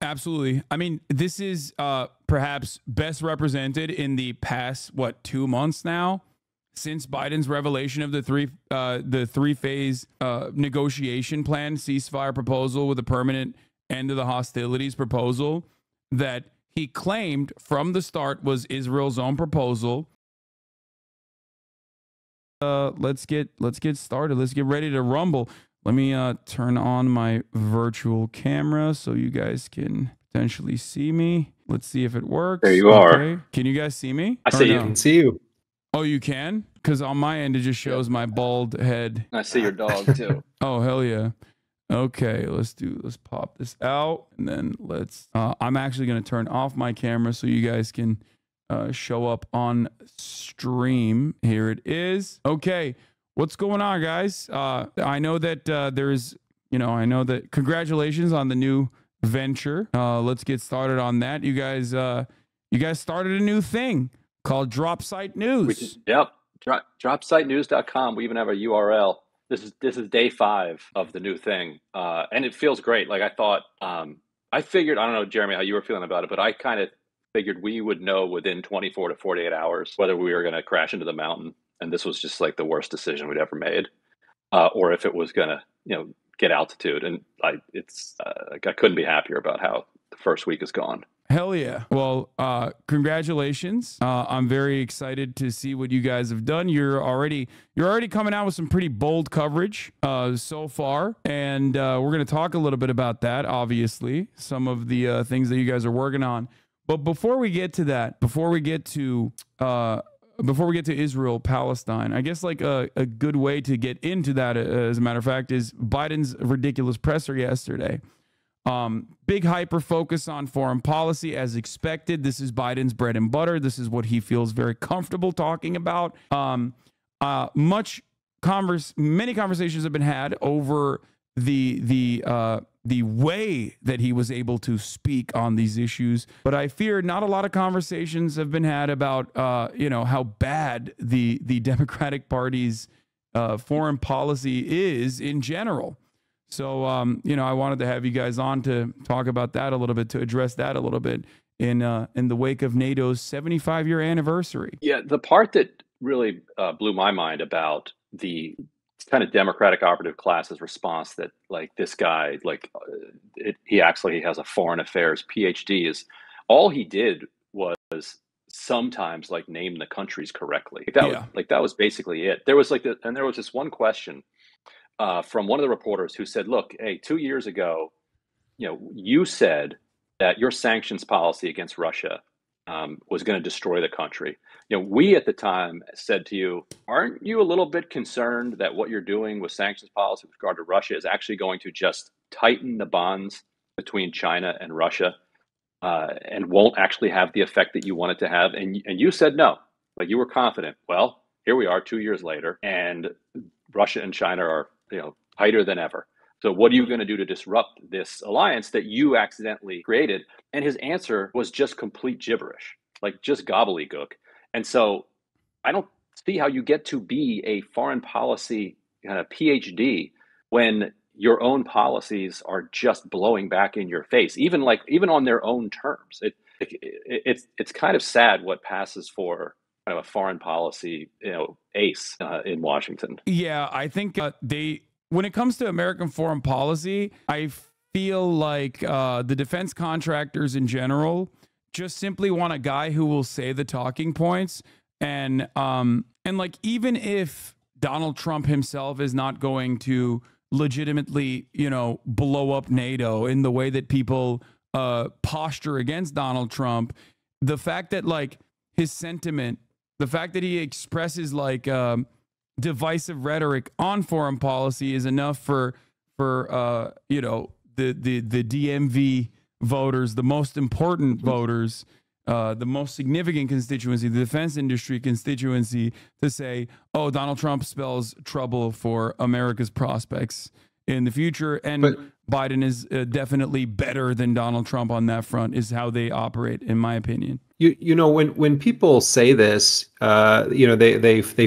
Absolutely. I mean, this is perhaps best represented in the past, 2 months now, since Biden's revelation of the three-phase negotiation plan, ceasefire proposal with a permanent end to the hostilities proposal that he claimed from the start was Israel's own proposal. Let's get started. Let's get ready to rumble. Let me turn on my virtual camera so you guys can potentially see me. Let's see if it works. There you are. Okay. Can you guys see me? I see you. I can see you. Oh, you can? Because on my end, it just shows my bald head. I see your dog too. Oh, hell yeah. Okay, let's pop this out. And then I'm actually going to turn off my camera so you guys can show up on stream. Here it is. Okay. What's going on, guys? I know that congratulations on the new venture. Let's get started on that. You guys started a new thing called Drop Site News. Yep. Dropsitenews.com. We even have a URL. This is day 5 of the new thing. And it feels great. Like I thought, I figured, I don't know, Jeremy, how you were feeling about it, but I kind of figured we would know within 24 to 48 hours whether we were going to crash into the mountain. And this was just like the worst decision we'd ever made, or if it was going to, get altitude. And I couldn't be happier about how the first week is gone. Hell yeah. Well, congratulations. I'm very excited to see what you guys have done. You're already coming out with some pretty bold coverage so far. And we're going to talk a little bit about that, obviously, some of the things that you guys are working on. But before we get to that, before we get to Israel, Palestine, I guess like a good way to get into that, as a matter of fact, is Biden's ridiculous presser yesterday. Big hyper focus on foreign policy as expected. This is Biden's bread and butter. This is what he feels very comfortable talking about. Many conversations have been had over the way that he was able to speak on these issues, but I fear not a lot of conversations have been had about how bad the Democratic Party's foreign policy is in general. So I wanted to have you guys on to talk about that a little bit, to address that a little bit in the wake of NATO's 75-year anniversary. Yeah, the part that really blew my mind about the kind of Democratic operative class's response that like this guy, he actually has a foreign affairs PhD, is all he did was sometimes like name the countries correctly. That was basically it. There was there was this one question from one of the reporters who said, look, hey, 2 years ago, you said that your sanctions policy against Russia was going to destroy the country. We at the time said to you, aren't you a little bit concerned that what you're doing with sanctions policy with regard to Russia is actually going to just tighten the bonds between China and Russia and won't actually have the effect that you want it to have? And you said no, like you were confident. Well, here we are 2 years later, and Russia and China are tighter than ever. So what are you going to do to disrupt this alliance that you accidentally created? And his answer was just complete gibberish, like just gobbledygook. And so I don't see how you get to be a foreign policy kind of PhD when your own policies are just blowing back in your face, even on their own terms. It's kind of sad what passes for kind of a foreign policy ace in Washington. Yeah, I think when it comes to American foreign policy, I feel like the defense contractors in general just simply want a guy who will say the talking points. And like, even if Donald Trump himself is not going to legitimately, blow up NATO in the way that people posture against Donald Trump, the fact that like his sentiment, the fact that he expresses like divisive rhetoric on foreign policy is enough for the DMV voters, the most important voters, the most significant constituency, the defense industry constituency, to say, oh, Donald Trump spells trouble for America's prospects in the future. And Biden is definitely better than Donald Trump on that front, is how they operate, in my opinion. When people say this, they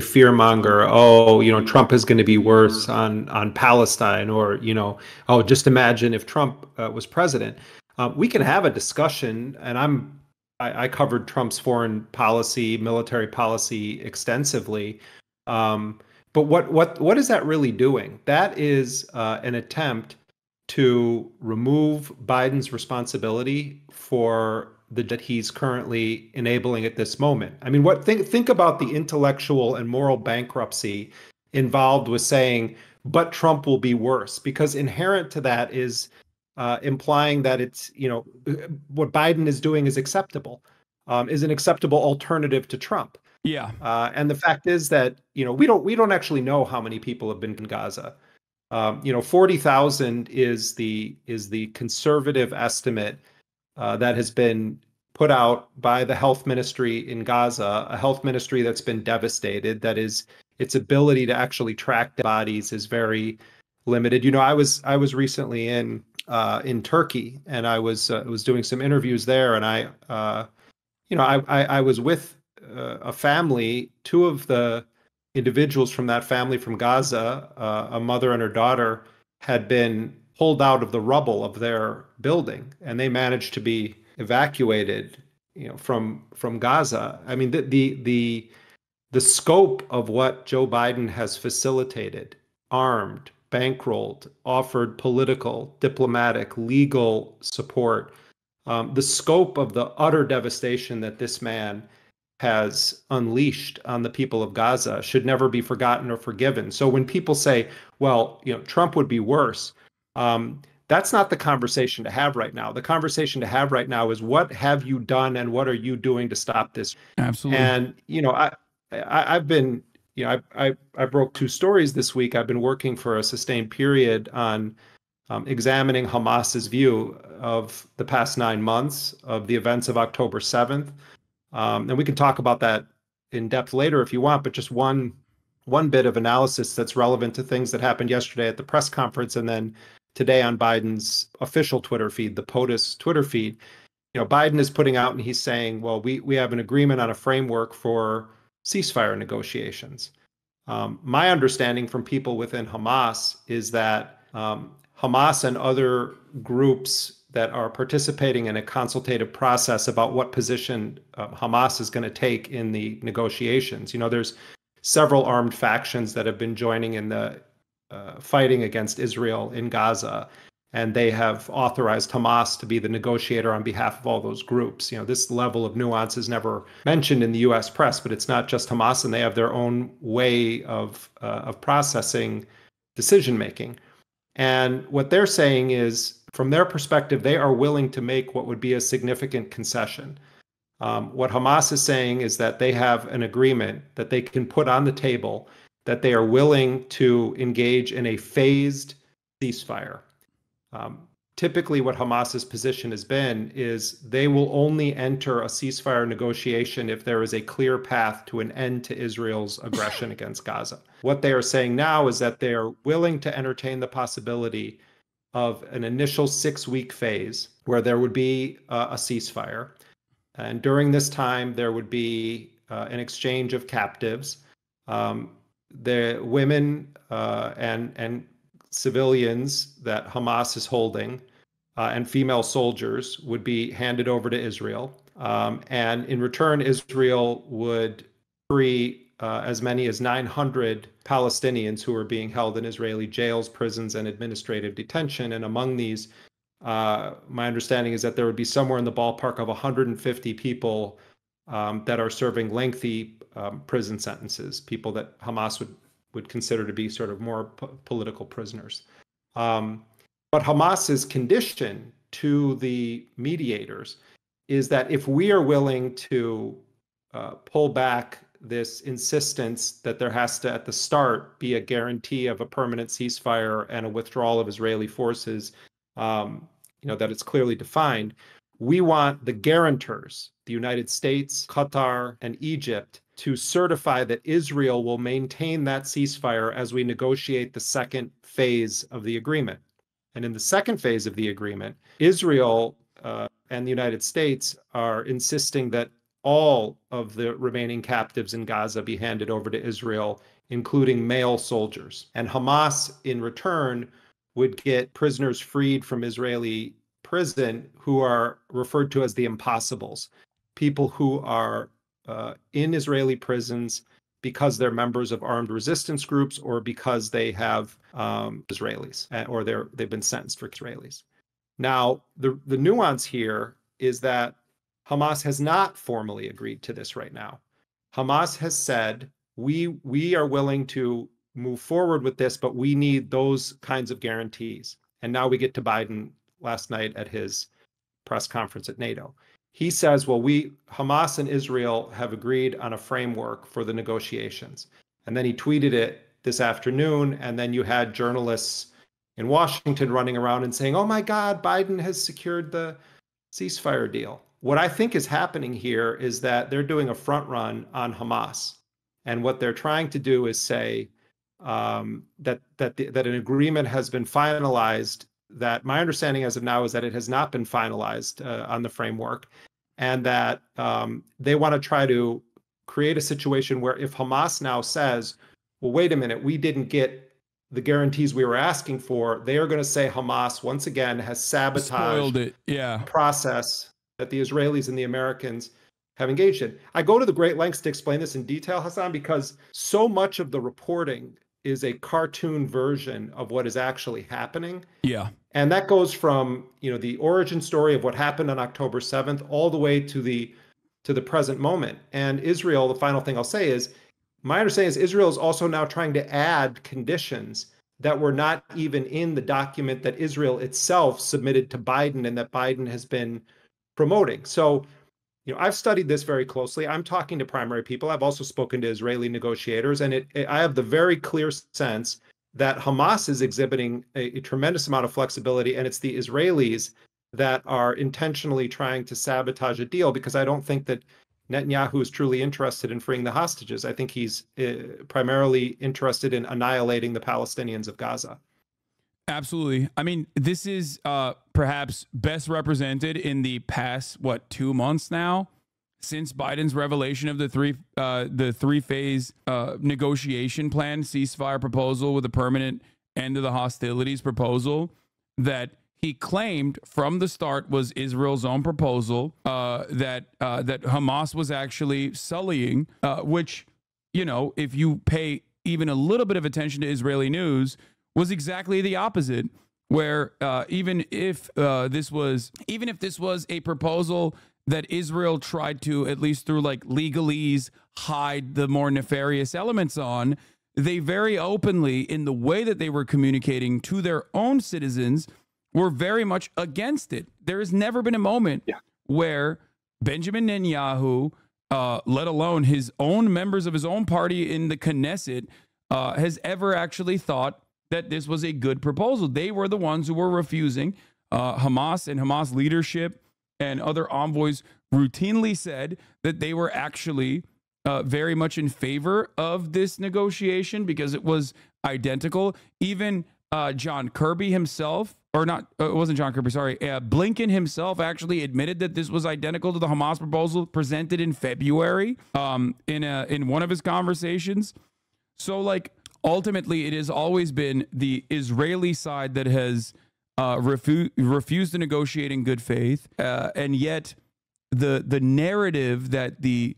fearmonger. Oh, Trump is going to be worse on Palestine, or oh, just imagine if Trump was president. We can have a discussion, and I covered Trump's foreign policy, military policy extensively. But what is that really doing? That is an attempt to remove Biden's responsibility for the that he's currently enabling at this moment. I mean, think about the intellectual and moral bankruptcy involved with saying, but Trump will be worse, because inherent to that is implying that it's, what Biden is doing is acceptable, is an acceptable alternative to Trump. Yeah. And the fact is that, we don't actually know how many people have been in Gaza. 40,000 is the conservative estimate that has been put out by the health ministry in Gaza, a health ministry that's been devastated, that is, its ability to actually track the bodies is very limited. I was recently in Turkey, and I was doing some interviews there, and I was with a family. Two of the individuals from that family from Gaza, a mother and her daughter, had been pulled out of the rubble of their building, and they managed to be evacuated, from Gaza. I mean, the scope of what Joe Biden has facilitated, armed, bankrolled, offered political, diplomatic, legal support, the scope of the utter devastation that this man has unleashed on the people of Gaza should never be forgotten or forgiven. So when people say, well, Trump would be worse, that's not the conversation to have right now. The conversation to have right now is, what have you done and what are you doing to stop this? Absolutely. And, I've been, I broke two stories this week. I've been working for a sustained period on examining Hamas's view of the past 9 months of the events of October 7th. And we can talk about that in depth later if you want, but just one bit of analysis that's relevant to things that happened yesterday at the press conference and then today on Biden's official Twitter feed, the POTUS Twitter feed. Biden is putting out and he's saying, well, we have an agreement on a framework for ceasefire negotiations. My understanding from people within Hamas is that Hamas and other groups that are participating in a consultative process about what position Hamas is going to take in the negotiations. There's several armed factions that have been joining in the fighting against Israel in Gaza, and they have authorized Hamas to be the negotiator on behalf of all those groups. This level of nuance is never mentioned in the U.S. press, but it's not just Hamas, and they have their own way of processing decision making. And what they're saying is, from their perspective, they are willing to make what would be a significant concession. What Hamas is saying is that they have an agreement that they can put on the table, that they are willing to engage in a phased ceasefire. Typically, what Hamas's position has been is they will only enter a ceasefire negotiation if there is a clear path to an end to Israel's aggression against Gaza. What they are saying now is that they are willing to entertain the possibility of an initial 6-week phase where there would be a ceasefire. And during this time, there would be an exchange of captives. The women and civilians that Hamas is holding and female soldiers would be handed over to Israel. And in return, Israel would free as many as 900 Palestinians who are being held in Israeli jails, prisons, and administrative detention. And among these, my understanding is that there would be somewhere in the ballpark of 150 people that are serving lengthy prison sentences, people that Hamas would consider to be sort of more political prisoners. But Hamas's condition to the mediators is that if we are willing to pull back this insistence that there has to, at the start, be a guarantee of a permanent ceasefire and a withdrawal of Israeli forces, that it's clearly defined, we want the guarantors, the United States, Qatar, and Egypt, to certify that Israel will maintain that ceasefire as we negotiate the second phase of the agreement. And in the second phase of the agreement, Israel and the United States are insisting that all of the remaining captives in Gaza be handed over to Israel, including male soldiers. And Hamas, in return, would get prisoners freed from Israeli prison who are referred to as the impossibles, people who are in Israeli prisons because they're members of armed resistance groups or because they have Israelis or they've been sentenced for Israelis. Now, the nuance here is that Hamas has not formally agreed to this right now. Hamas has said, we are willing to move forward with this, but we need those kinds of guarantees. And now we get to Biden last night at his press conference at NATO. He says, well, Hamas and Israel have agreed on a framework for the negotiations. And then he tweeted it this afternoon. And then you had journalists in Washington running around and saying, oh my God, Biden has secured the ceasefire deal. What I think is happening here is that they're doing a front run on Hamas. And what they're trying to do is say that an agreement has been finalized, that my understanding as of now is that it has not been finalized on the framework, and that they want to try to create a situation where if Hamas now says, well, wait a minute, we didn't get the guarantees we were asking for, they are going to say Hamas once again has sabotaged the process that the Israelis and the Americans have engaged in. I go to the great lengths to explain this in detail, Hasan, because so much of the reporting is a cartoon version of what is actually happening. Yeah. And that goes from, the origin story of what happened on October 7th all the way to the present moment. And Israel, the final thing I'll say is, my understanding is Israel is also now trying to add conditions that were not even in the document that Israel itself submitted to Biden and that Biden has been promoting. So, I've studied this very closely. I'm talking to primary people. I've also spoken to Israeli negotiators, and I have the very clear sense that Hamas is exhibiting a tremendous amount of flexibility, and it's the Israelis that are intentionally trying to sabotage a deal, because I don't think that Netanyahu is truly interested in freeing the hostages. I think he's primarily interested in annihilating the Palestinians of Gaza. Absolutely. I mean, this is perhaps best represented in the past, 2 months now, since Biden's revelation of the three-phase negotiation plan, ceasefire proposal with a permanent end to the hostilities proposal that he claimed from the start was Israel's own proposal, that Hamas was actually sullying, which, if you pay even a little bit of attention to Israeli news, was exactly the opposite, where even if this was a proposal that Israel tried to, at least through legalese, hide the more nefarious elements on, they very openly, in the way that they were communicating to their own citizens, were very much against it. There has never been a moment where Benjamin Netanyahu, let alone his own members of his own party in the Knesset, has ever actually thought that this was a good proposal. They were the ones who were refusing. Hamas and Hamas leadership and other envoys routinely said that they were actually very much in favor of this negotiation because it was identical. Even John Kirby himself, or not, it wasn't John Kirby, sorry, Blinken himself actually admitted that this was identical to the Hamas proposal presented in February in one of his conversations. So, ultimately, it has always been the Israeli side that has refused to negotiate in good faith, and yet the narrative that the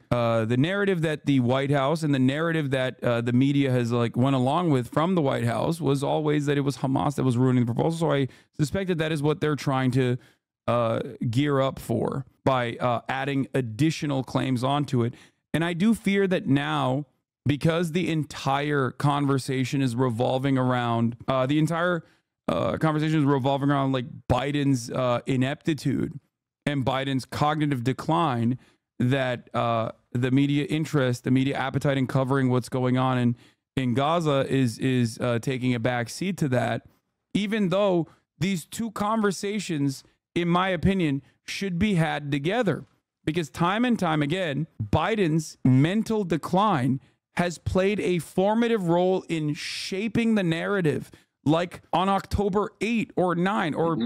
White House and the narrative that the media has went along with from the White House was always that it was Hamas that was ruining the proposal. So I suspect that is what they're trying to gear up for by adding additional claims onto it. And I do fear that now, because the entire conversation is revolving around Biden's ineptitude and Biden's cognitive decline, that the media interest, the media appetite in covering what's going on in Gaza is taking a back seat to that, even though these two conversations, in my opinion, should be had together. Because time and time again, Biden's mental decline has played a formative role in shaping the narrative. Like on October 8 or 9 or,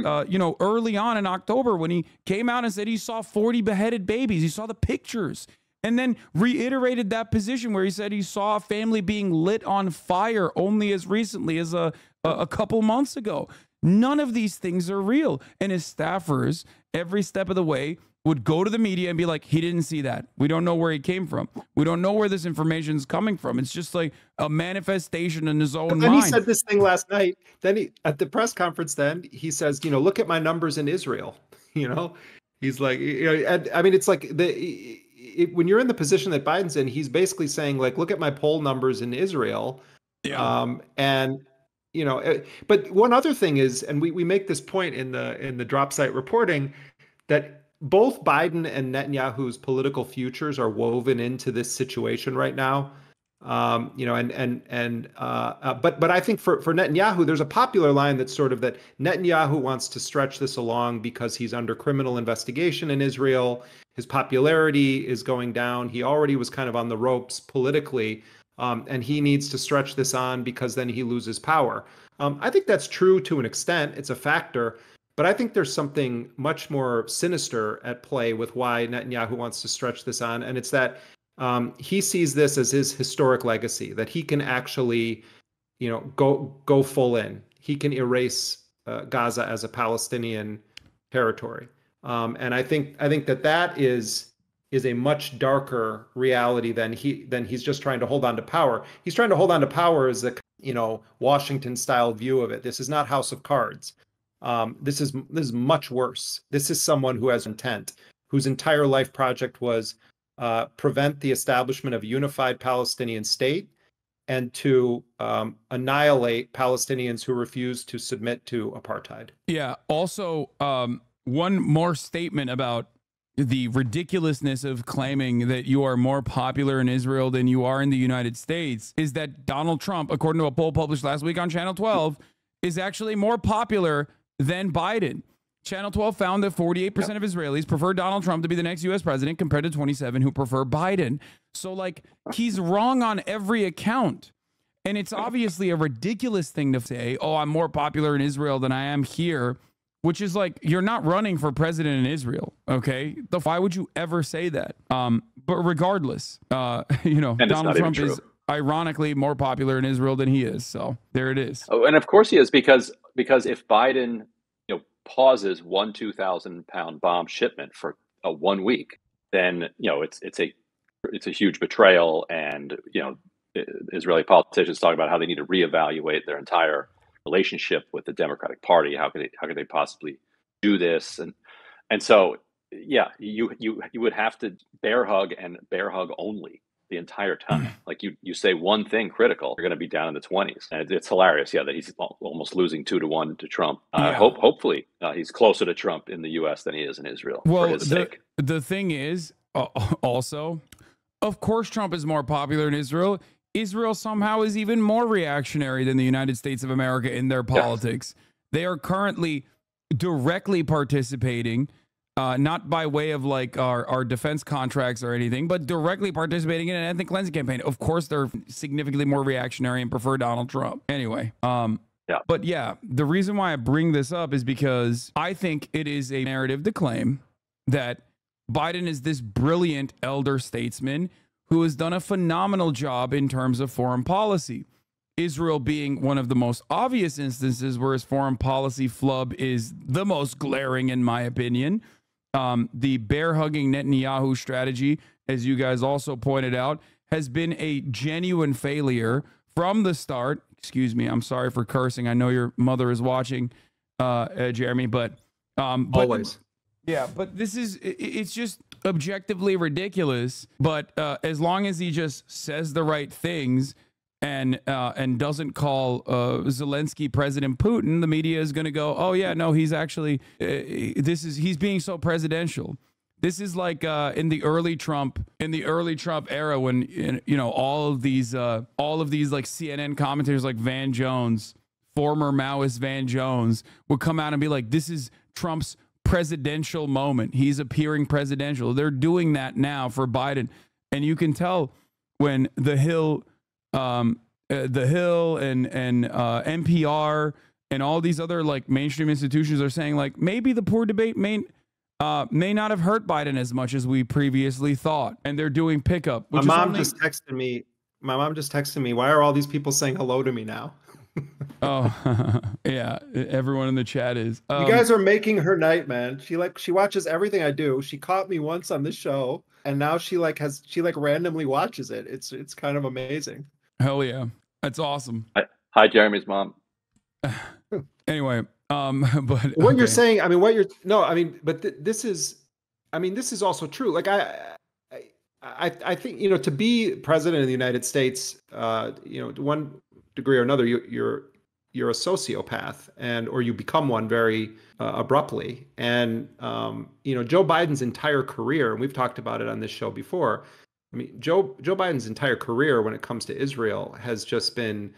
early on in October when he came out and said he saw 40 beheaded babies. He saw the pictures and then reiterated that position where he said he saw a family being lit on fire only as recently as a couple months ago. None of these things are real. And his staffers, every step of the way, would go to the media and be like, he didn't see that. We don't know where he came from. We don't know where this information is coming from. It's just like a manifestation in his own mind. Then he said this thing last night. Then he, at the press conference, then he says, look at my numbers in Israel. He's like, I mean, it's like when you're in the position that Biden's in, he's basically saying, like, look at my poll numbers in Israel. Yeah. But one other thing is, and we make this point in the drop site reporting, that both Biden and Netanyahu's political futures are woven into this situation right now. But I think for Netanyahu, there's a popular line that's sort of that Netanyahu wants to stretch this along because he's under criminal investigation in Israel. His popularity is going down. He already was kind of on the ropes politically, and he needs to stretch this on because then he loses power. I think that's true to an extent. It's a factor. But I think there's something much more sinister at play with why Netanyahu wants to stretch this on. And it's that he sees this as his historic legacy, that he can actually, go full in. He can erase Gaza as a Palestinian territory. And I think that is a much darker reality than he's just trying to hold on to power. He's trying to hold on to power as a, Washington style view of it. This is not House of Cards. This is much worse. This is someone who has intent, whose entire life project was prevent the establishment of a unified Palestinian state and to annihilate Palestinians who refuse to submit to apartheid. Yeah. Also, one more statement about the ridiculousness of claiming that you are more popular in Israel than you are in the United States is that Donald Trump, according to a poll published last week on Channel 12, is actually more popular than Biden. Channel 12 found that 48% of Israelis prefer Donald Trump to be the next U.S. president compared to 27% who prefer Biden. So, like, he's wrong on every account. And it's obviously a ridiculous thing to say, oh, I'm more popular in Israel than I am here, which is like, you're not running for president in Israel, okay? Why would you ever say that? But regardless, Donald Trump is ironically more popular in Israel than he is. So there it is. Oh, and of course he is, because if Biden, pauses one 2,000-pound bomb shipment for 1 week, then it's a huge betrayal, and Israeli politicians talk about how they need to reevaluate their entire relationship with the Democratic Party. How could they possibly do this? And so yeah, you would have to bear hug and bear hug only the entire time. Like you say one thing critical, you're going to be down in the 20s. And it's hilarious, that he's almost losing 2-1 to Trump. Hopefully he's closer to Trump in the U.S. than he is in Israel. Well, for his sake. The thing is, also, of course, Trump is more popular in Israel. Israel somehow is even more reactionary than the United States of America in their politics. Yes. They are currently directly participating, not by way of like our defense contracts or anything, but directly participating in an ethnic cleansing campaign. Of course, they're significantly more reactionary and prefer Donald Trump. Anyway, but yeah, the reason why I bring this up is because I think it is a narrative to claim that Biden is this brilliant elder statesman who has done a phenomenal job in terms of foreign policy. Israel being one of the most obvious instances where his foreign policy flub is the most glaring, in my opinion. The bear-hugging Netanyahu strategy, as you guys also pointed out, has been a genuine failure from the start. Excuse me, I'm sorry for cursing. I know your mother is watching, Jeremy, but always. Yeah, but it's just objectively ridiculous. But as long as he just says the right things and doesn't call Zelensky President Putin, the media is going to go, oh yeah, no, he's actually he's being so presidential. This is like in the early Trump era when all of these like CNN commentators like Van Jones, former Maoist Van Jones, would come out and be like, this is Trump's presidential moment. He's appearing presidential. They're doing that now for Biden, and you can tell when The Hill and NPR and all these other like mainstream institutions are saying like maybe the poor debate may not have hurt Biden as much as we previously thought, and they're doing pickup. My mom just texted me. Why are all these people saying hello to me now? Oh, yeah. Everyone in the chat is. You guys are making her night, man. She watches everything I do. She caught me once on this show, and now she randomly watches it. It's kind of amazing. Hell yeah. That's awesome. Hi, Jeremy's mom. Anyway, but what you're saying, I mean, this is also true. Like I think, to be president of the United States, to one degree or another, you're a sociopath, or you become one very abruptly. And Joe Biden's entire career, and we've talked about it on this show before. I mean, Joe Biden's entire career when it comes to Israel has just been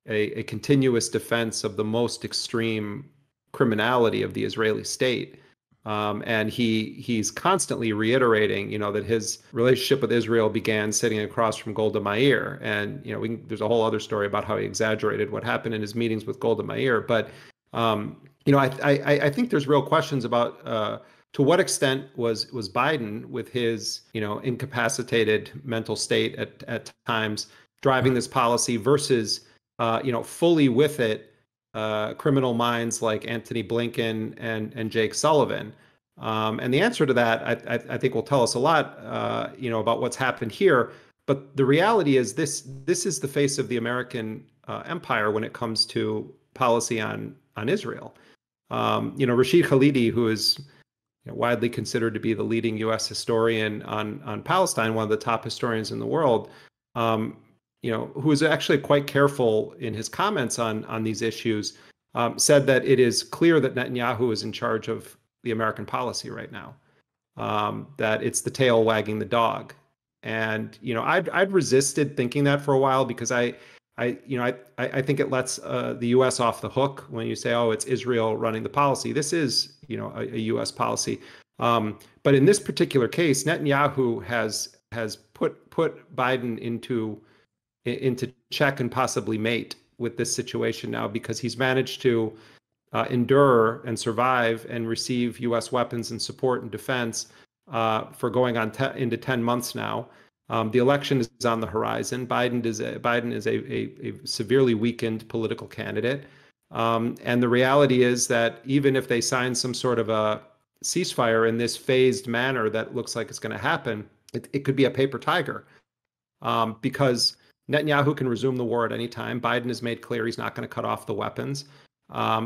a continuous defense of the most extreme criminality of the Israeli state. And he's constantly reiterating, that his relationship with Israel began sitting across from Golda Meir. And, there's a whole other story about how he exaggerated what happened in his meetings with Golda Meir. But, I think there's real questions about to what extent was Biden, with his, incapacitated mental state at times, driving this policy versus, fully with it, criminal minds like Antony Blinken and Jake Sullivan. And the answer to that, I think, will tell us a lot, about what's happened here. But the reality is this is the face of the American empire when it comes to policy on Israel. Rashid Khalidi, who is widely considered to be the leading U.S. historian on Palestine, one of the top historians in the world, who is actually quite careful in his comments on these issues, said that it is clear that Netanyahu is in charge of the American policy right now, that it's the tail wagging the dog. And, I'd resisted thinking that for a while, because I think it lets the U.S. off the hook when you say, oh, it's Israel running the policy. This is, a U.S. policy. But in this particular case, Netanyahu has put Biden into check and possibly mate with this situation now, because he's managed to endure and survive and receive U.S. weapons and support and defense for going on into 10 months now. The election is on the horizon. Biden is a severely weakened political candidate. And the reality is that even if they sign some sort of a ceasefire in this phased manner that looks like it's going to happen, it could be a paper tiger, because Netanyahu can resume the war at any time. Biden has made clear he's not going to cut off the weapons.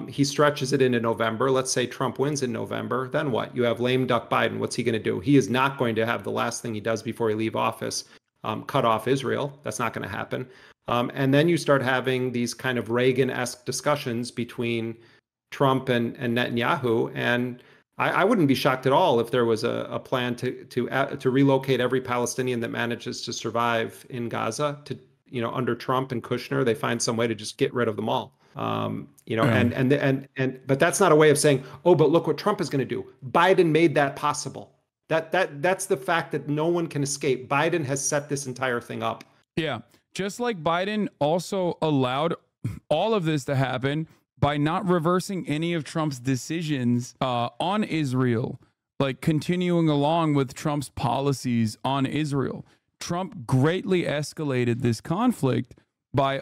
He stretches it into November. Let's say Trump wins in November. Then what? You have lame duck Biden. What's he going to do? He is not going to have the last thing he does before he leaves office, cut off Israel. That's not going to happen. And then you start having these kind of Reagan-esque discussions between Trump and Netanyahu. And I wouldn't be shocked at all if there was a plan to relocate every Palestinian that manages to survive in Gaza to, under Trump and Kushner. They find some way to just get rid of them all. But that's not a way of saying, oh, but look what Trump is going to do. Biden made that possible. That's the fact that no one can escape. Biden has set this entire thing up. Yeah. Just like Biden also allowed all of this to happen by not reversing any of Trump's decisions on Israel, like continuing along with Trump's policies on Israel. Trump greatly escalated this conflict by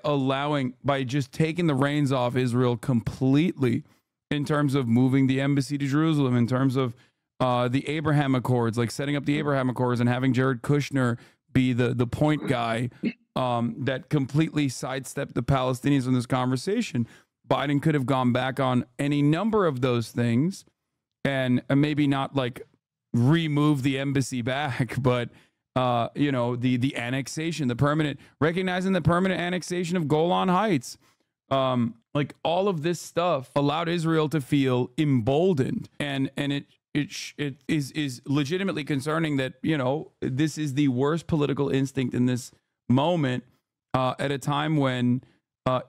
just taking the reins off Israel completely, in terms of moving the embassy to Jerusalem, in terms of the Abraham Accords, like setting up the Abraham Accords and having Jared Kushner be the point guy that completely sidestepped the Palestinians in this conversation. Biden could have gone back on any number of those things and maybe not like remove the embassy back, but the annexation, recognizing the permanent annexation of Golan Heights. Like all of this stuff allowed Israel to feel emboldened, and it is legitimately concerning that, this is the worst political instinct in this moment, at a time when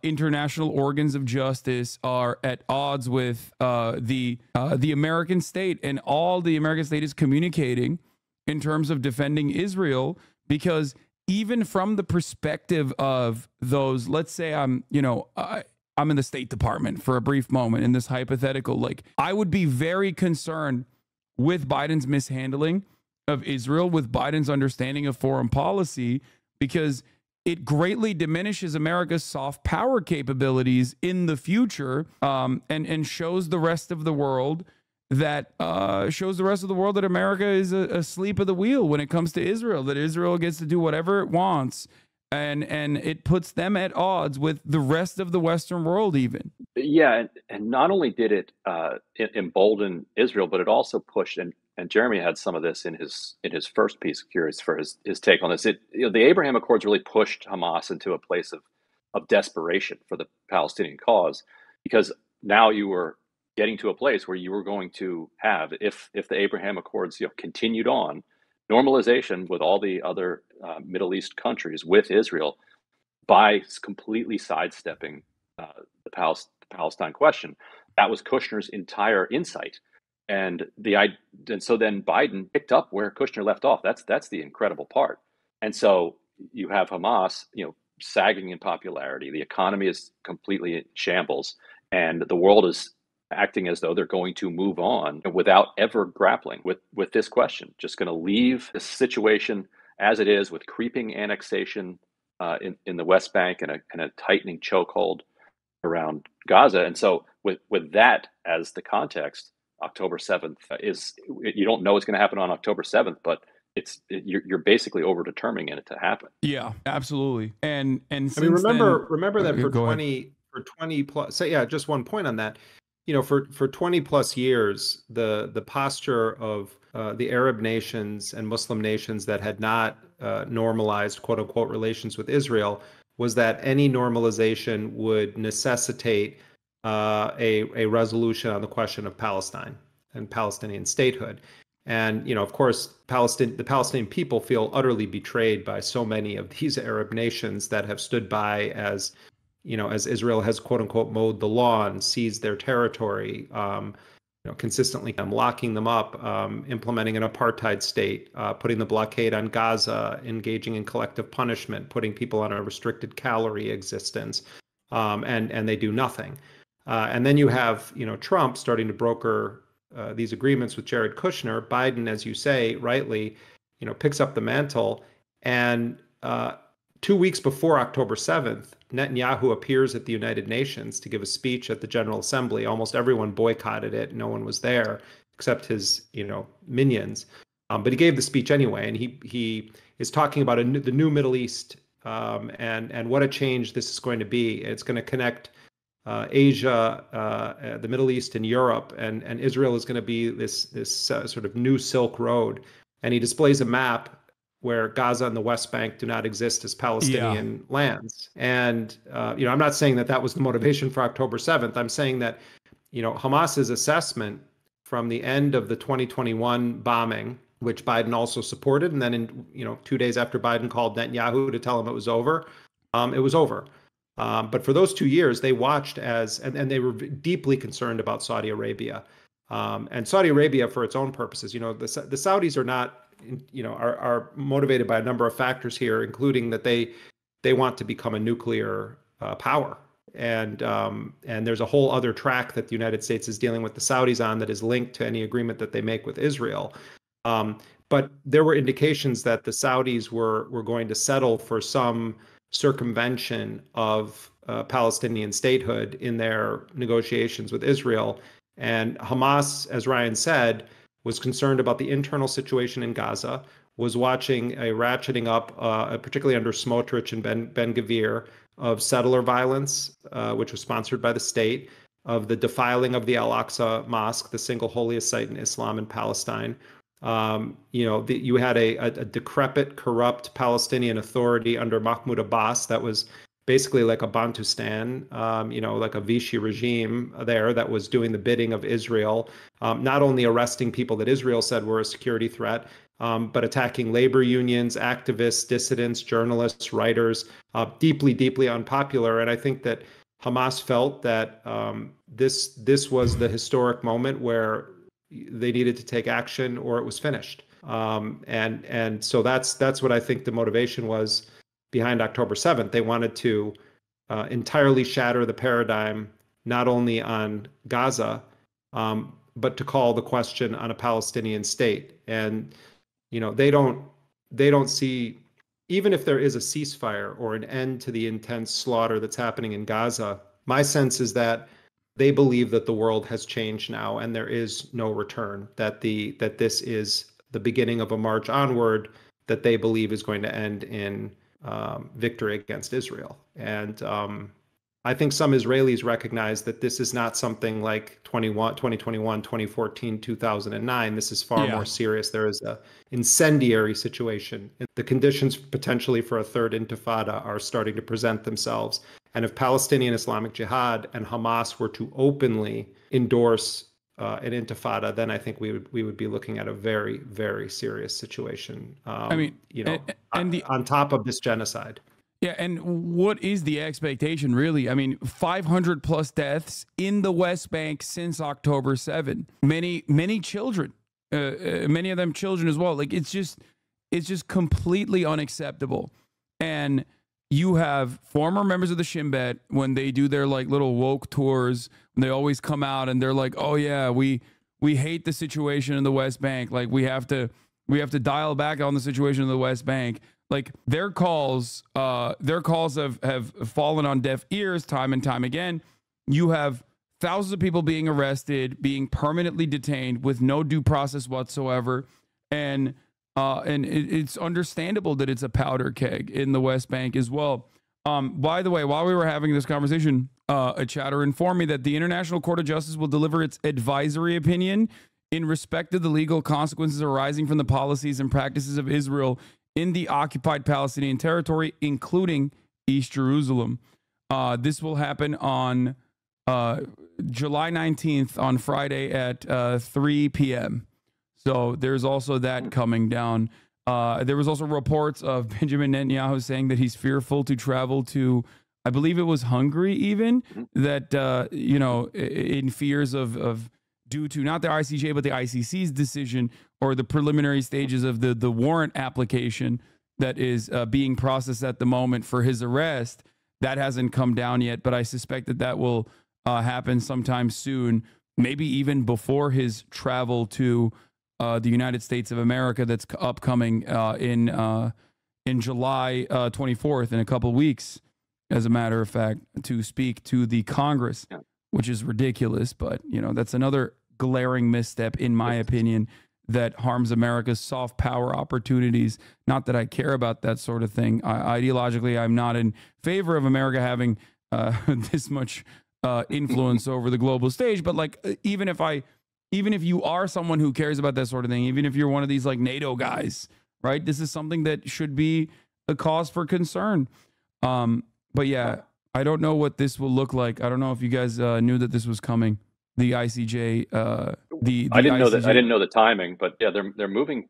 international organs of justice are at odds with the American state, and all the American state is communicating in terms of defending Israel. Because even from the perspective of those, let's say I'm in the State Department for a brief moment in this hypothetical, like I would be very concerned with Biden's mishandling of Israel, with Biden's understanding of foreign policy, because it greatly diminishes America's soft power capabilities in the future, and shows the rest of the world that America is asleep at the wheel when it comes to Israel, that Israel gets to do whatever it wants. And it puts them at odds with the rest of the Western world even. Yeah, and not only did it embolden Israel, but it also pushed, and Jeremy had some of this in his first piece. Curious for his take on this. The Abraham Accords really pushed Hamas into a place of desperation for the Palestinian cause, because now you were getting to a place where you were going to have, if the Abraham Accords continued on, normalization with all the other Middle East countries with Israel, by completely sidestepping the Palestine question. That was Kushner's entire insight, and so then Biden picked up where Kushner left off. That's the incredible part. And so you have Hamas, sagging in popularity. The economy is completely in shambles, and the world is acting as though they're going to move on without ever grappling with this question. Just going to leave the situation as it is, with creeping annexation in the West Bank and a tightening chokehold around Gaza. And so with that as the context, October 7th you don't know what's going to happen on October 7th, but you're basically overdetermining it to happen. Yeah, absolutely. And I mean, remember that for 20 plus, so yeah, just one point on that. For 20 plus years, the posture of the Arab nations and Muslim nations that had not normalized, quote unquote, relations with Israel was that any normalization would necessitate a resolution on the question of Palestine and Palestinian statehood. And, of course, the Palestinian people feel utterly betrayed by so many of these Arab nations that have stood by as Israel has, quote unquote, mowed the lawn, seized their territory, consistently locking them up, implementing an apartheid state, putting the blockade on Gaza, engaging in collective punishment, putting people on a restricted calorie existence, and they do nothing. And then you have, Trump starting to broker these agreements with Jared Kushner. Biden, as you say, rightly, picks up the mantle. And 2 weeks before October 7th, Netanyahu appears at the United Nations to give a speech at the General Assembly. Almost everyone boycotted it. No one was there except his, minions. But he gave the speech anyway, and he is talking about the new Middle East and what a change this is going to be. It's going to connect Asia, the Middle East, and Europe, and Israel is going to be this sort of new Silk Road. And he displays a map where Gaza and the West Bank do not exist as Palestinian lands. And, I'm not saying that was the motivation for October 7th. I'm saying that, Hamas's assessment from the end of the 2021 bombing, which Biden also supported, and then 2 days after Biden called Netanyahu to tell him it was over, it was over. But for those 2 years, they watched and they were deeply concerned about Saudi Arabia. And Saudi Arabia, for its own purposes, the Saudis are not, are motivated by a number of factors here, including that they want to become a nuclear power. And there's a whole other track that the United States is dealing with the Saudis on that is linked to any agreement that they make with Israel. But there were indications that the Saudis were going to settle for some circumvention of Palestinian statehood in their negotiations with Israel. And Hamas, as Ryan said, was concerned about the internal situation in Gaza, was watching a ratcheting up, particularly under Smotrich and Ben-Gvir, of settler violence, which was sponsored by the state, of the defiling of the Al-Aqsa Mosque, the single holiest site in Islam in Palestine. You had a decrepit, corrupt Palestinian authority under Mahmoud Abbas that was basically like a Bantustan, like a Vichy regime there that was doing the bidding of Israel, not only arresting people that Israel said were a security threat, but attacking labor unions, activists, dissidents, journalists, writers, deeply, deeply unpopular. And I think that Hamas felt that this was the historic moment where they needed to take action or it was finished. And so that's what I think the motivation was behind October 7th. They wanted to entirely shatter the paradigm, not only on Gaza, but to call the question on a Palestinian state. And they don't see even if there is a ceasefire or an end to the intense slaughter that's happening in Gaza, my sense is that they believe that the world has changed now and there is no return, that this is the beginning of a march onward that they believe is going to end in victory against Israel. And I think some Israelis recognize that this is not something like 2021, 2014, 2009. This is far more serious. There is an incendiary situation. The conditions potentially for a third intifada are starting to present themselves. And if Palestinian Islamic Jihad and Hamas were to openly endorse an intifada, then I think we would be looking at a very, very serious situation. I mean, on top of this genocide. Yeah, and what is the expectation, really? I mean, 500 plus deaths in the West Bank since October 7. Many children, many of them children as well. Like, it's just completely unacceptable. And you have former members of the Shin Bet, when they do their like little woke tours, they always come out and they're like, "Oh yeah, we hate the situation in the West Bank. Like, we have to dial back on the situation in the West Bank." Like, their calls have fallen on deaf ears time and time again. You have thousands of people being arrested, being permanently detained with no due process whatsoever, and it's understandable that it's a powder keg in the West Bank as well. By the way, while we were having this conversation, a chatter informed me that the International Court of Justice will deliver its advisory opinion in respect of the legal consequences arising from the policies and practices of Israel in the occupied Palestinian territory, including East Jerusalem. This will happen on July 19th, on Friday at 3 p.m. So there's also that coming down. There was also reports of Benjamin Netanyahu saying that he's fearful to travel to, I believe it was Hungary even, that, in fears of due to not the ICJ, but the ICC's decision or the preliminary stages of the warrant application that is being processed at the moment for his arrest. That hasn't come down yet, but I suspect that will happen sometime soon, maybe even before his travel to the United States of America that's upcoming in July 24th, in a couple of weeks, as a matter of fact, to speak to the Congress, which is ridiculous. But, that's another glaring misstep, in my opinion, that harms America's soft power opportunities. Not that I care about that sort of thing. Ideologically, I'm not in favor of America having this much influence over the global stage. But like, even if you are someone who cares about that sort of thing, even if you're one of these like NATO guys, right? This is something that should be a cause for concern. But yeah, I don't know what this will look like. I don't know if you guys knew that this was coming. The ICJ, I didn't know that. I didn't know the timing, but yeah, they're moving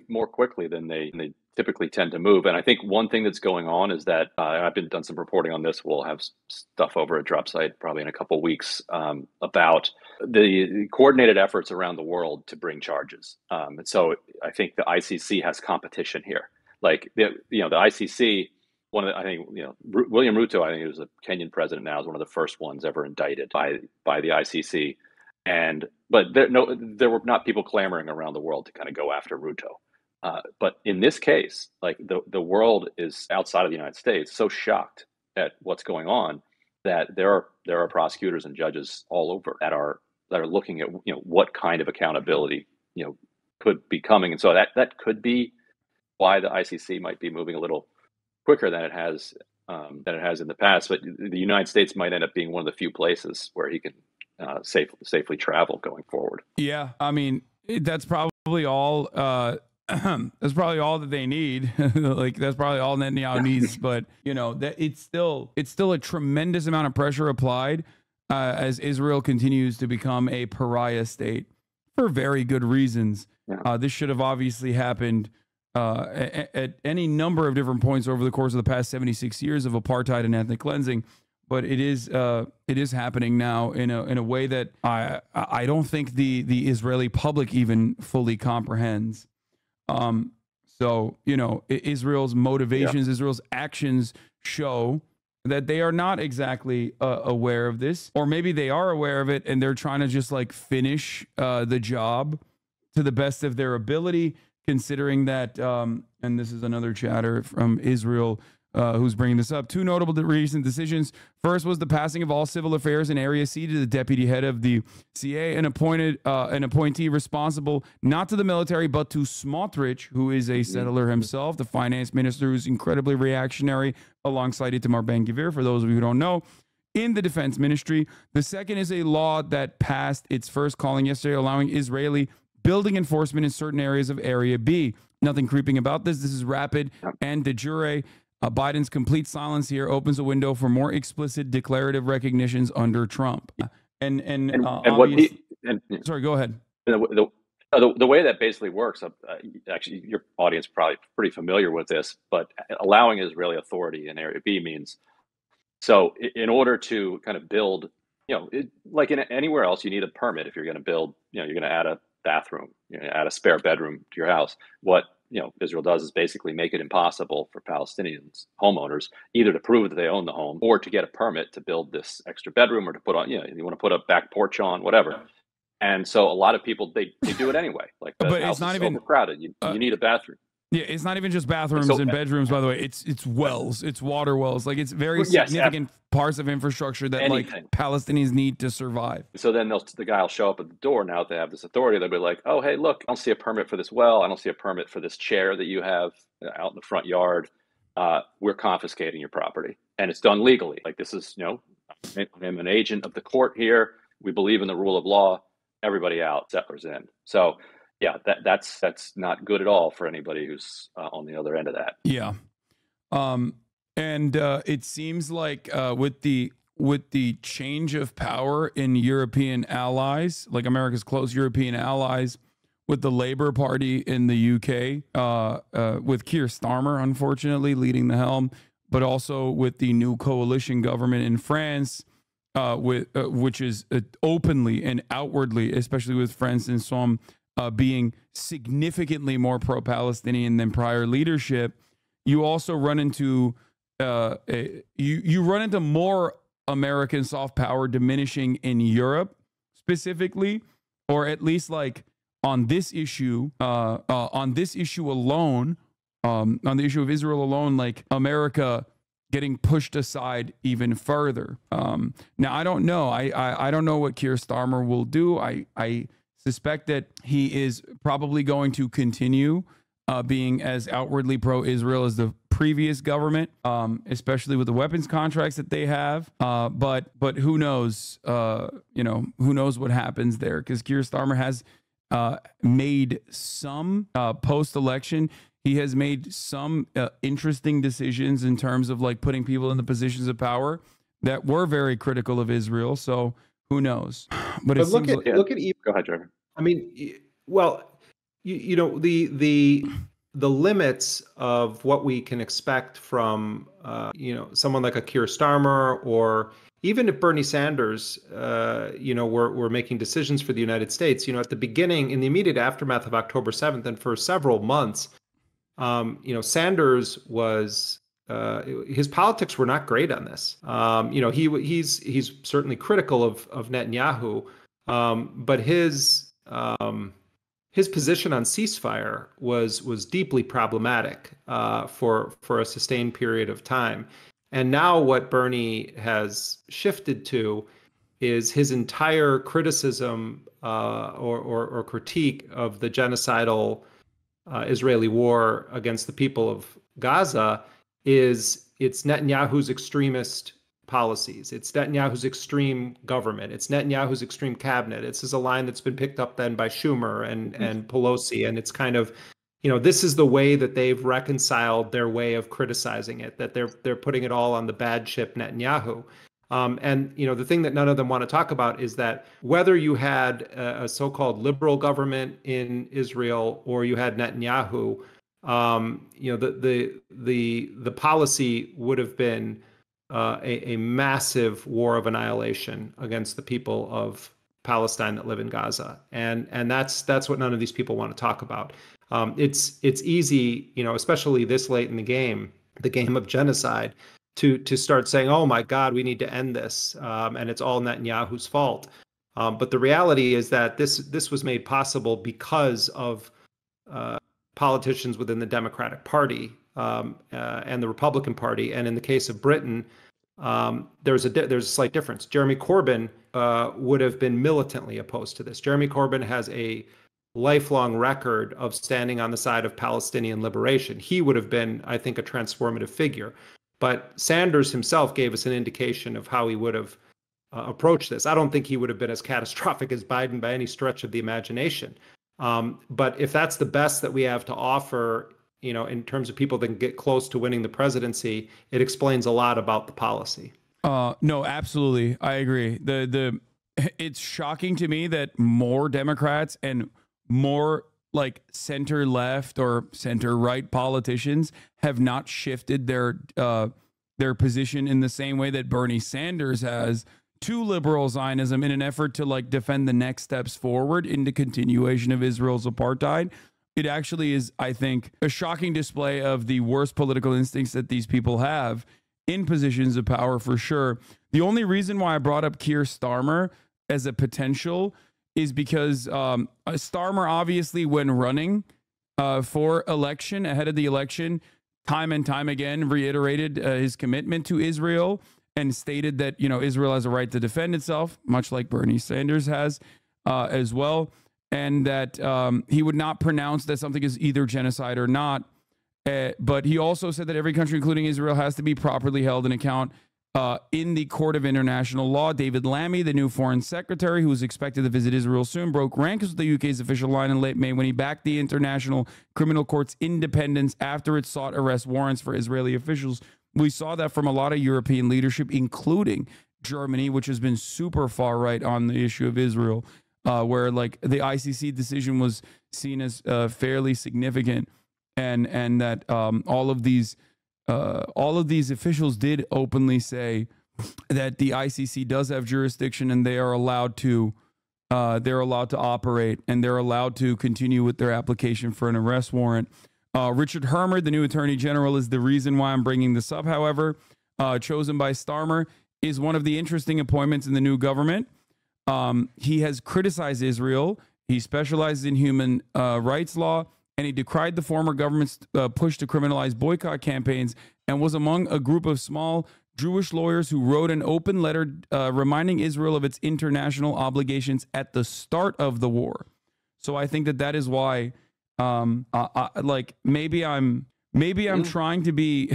more quickly than they typically tend to move. And I think one thing that's going on is that I've done some reporting on this. We'll have stuff over at Drop Site probably in a couple of weeks about the coordinated efforts around the world to bring charges. And so I think the ICC has competition here. Like the ICC. William Ruto, I think he was a Kenyan president now, is one of the first ones ever indicted by the ICC. But there were not people clamoring around the world to kind of go after Ruto. But in this case, like the world is outside of the United States so shocked at what's going on that there are prosecutors and judges all over that are looking at what kind of accountability could be coming, and so that could be why the ICC might be moving a little quicker than it has in the past. But the United States might end up being one of the few places where he can safely travel going forward. Yeah, I mean, that's probably all. That's probably all that they need. Like, that's probably all Netanyahu needs. But that it's still a tremendous amount of pressure applied as Israel continues to become a pariah state for very good reasons. Yeah. This should have obviously happened at any number of different points over the course of the past 76 years of apartheid and ethnic cleansing, but it is happening now in a way that I don't think the Israeli public even fully comprehends. So Israel's motivations, Israel's actions show that they are not exactly aware of this, or maybe they are aware of it and they're trying to just like finish the job to the best of their ability. considering that, and this is another chatter from Israel who's bringing this up. Two notable recent decisions. First was the passing of all civil affairs in Area C to the deputy head of the CA, and appointed an appointee responsible not to the military but to Smotrich, who is a settler himself, the finance minister who's incredibly reactionary, alongside Itamar Ben-Gvir, for those of you who don't know, in the defense ministry. The second is a law that passed its first calling yesterday, allowing Israeli building enforcement in certain areas of Area B. Nothing creeping about this. This is rapid and de jure. Biden's complete silence here opens a window for more explicit declarative recognitions under Trump. Sorry, go ahead. The way that basically works, actually, your audience is probably pretty familiar with this, but allowing Israeli authority in Area B means, so in order to kind of build, like in anywhere else, you need a permit if you're going to build, you're going to add a bathroom, add a spare bedroom to your house. What Israel does is basically make it impossible for Palestinians, homeowners, either to prove that they own the home or to get a permit to build this extra bedroom or to put on, you want to put a back porch on, whatever. And so a lot of people, they do it anyway. Like, the but house it's not is even overcrowded. You need a bathroom. Yeah, it's not even just bathrooms and bedrooms, by the way. It's wells, it's water wells. Like, it's very significant parts of infrastructure that like Palestinians need to survive. So then the guy will show up at the door. Now that they have this authority, they'll be like, oh, hey, look, I don't see a permit for this well. I don't see a permit for this chair that you have out in the front yard. We're confiscating your property. And it's done legally. Like, this is, I'm an agent of the court here. We believe in the rule of law. Everybody out, settlers in. So yeah, that's not good at all for anybody who's on the other end of that. Yeah. And it seems like with the change of power in European allies, like America's close European allies, with the Labour Party in the UK, with Keir Starmer, unfortunately, leading the helm, but also with the new coalition government in France, which is openly and outwardly, especially with France and some being significantly more pro-Palestinian than prior leadership, you also run into you run into more American soft power diminishing in Europe specifically, or at least like on this issue alone, on the issue of Israel alone, like America getting pushed aside even further. Now, I don't know. I don't know what Keir Starmer will do. I suspect that he is probably going to continue being as outwardly pro-Israel as the previous government, especially with the weapons contracts that they have. But who knows? Who knows what happens there? Because Keir Starmer has made some post-election. He has made some interesting decisions in terms of like putting people in the positions of power that were very critical of Israel. So who knows? But look at go ahead, Trevor. I mean, well, the limits of what we can expect from someone like a Keir Starmer, or even if Bernie Sanders, were making decisions for the United States. At the beginning, in the immediate aftermath of October 7th, and for several months, Sanders was. His politics were not great on this. He's certainly critical of Netanyahu, but his position on ceasefire was deeply problematic for a sustained period of time. And now what Bernie has shifted to is his entire criticism or critique of the genocidal Israeli war against the people of Gaza it's Netanyahu's extremist policies. It's Netanyahu's extreme government. It's Netanyahu's extreme cabinet. This is a line that's been picked up then by Schumer and Pelosi. And it's kind of, this is the way that they've reconciled their way of criticizing it, that they're putting it all on the bad ship Netanyahu. And the thing that none of them want to talk about is that whether you had a so-called liberal government in Israel or you had Netanyahu, the policy would have been a massive war of annihilation against the people of Palestine that live in Gaza, and that's what none of these people want to talk about. It's easy, especially this late in the game of genocide, to start saying, oh my God, we need to end this, and it's all Netanyahu's fault. But the reality is that this was made possible because of politicians within the Democratic Party and the Republican Party. And in the case of Britain, there's a slight difference. Jeremy Corbyn would have been militantly opposed to this. Jeremy Corbyn has a lifelong record of standing on the side of Palestinian liberation. He would have been, I think, a transformative figure. But Sanders himself gave us an indication of how he would have approached this. I don't think he would have been as catastrophic as Biden by any stretch of the imagination. But if that's the best that we have to offer, in terms of people that can get close to winning the presidency, it explains a lot about the policy. No, absolutely. I agree. It's shocking to me that more Democrats and more like center left or center right politicians have not shifted their position in the same way that Bernie Sanders has to liberal Zionism in an effort to like defend the next steps forward in the continuation of Israel's apartheid. It actually is, I think, a shocking display of the worst political instincts that these people have in positions of power, for sure. The only reason why I brought up Keir Starmer as a potential is because Starmer, obviously, when running for election, ahead of the election, time and time again reiterated his commitment to Israel and stated that, Israel has a right to defend itself, much like Bernie Sanders has as well, and that he would not pronounce that something is either genocide or not. But he also said that every country, including Israel, has to be properly held in account in the Court of International Law. David Lammy, the new foreign secretary, who is expected to visit Israel soon, broke ranks with the UK's official line in late May when he backed the International Criminal Court's independence after it sought arrest warrants for Israeli officials. We saw that from a lot of European leadership, including Germany, which has been super far right on the issue of Israel, where like the ICC decision was seen as fairly significant, and that all of these officials did openly say that the ICC does have jurisdiction and they are allowed to operate and they're allowed to continue with their application for an arrest warrant. Richard Hermer, the new attorney general, is the reason why I'm bringing this up. However, chosen by Starmer, is one of the interesting appointments in the new government. He has criticized Israel. He specializes in human rights law, and he decried the former government's push to criminalize boycott campaigns and was among a group of small Jewish lawyers who wrote an open letter reminding Israel of its international obligations at the start of the war. So I think that is why, maybe I'm trying to be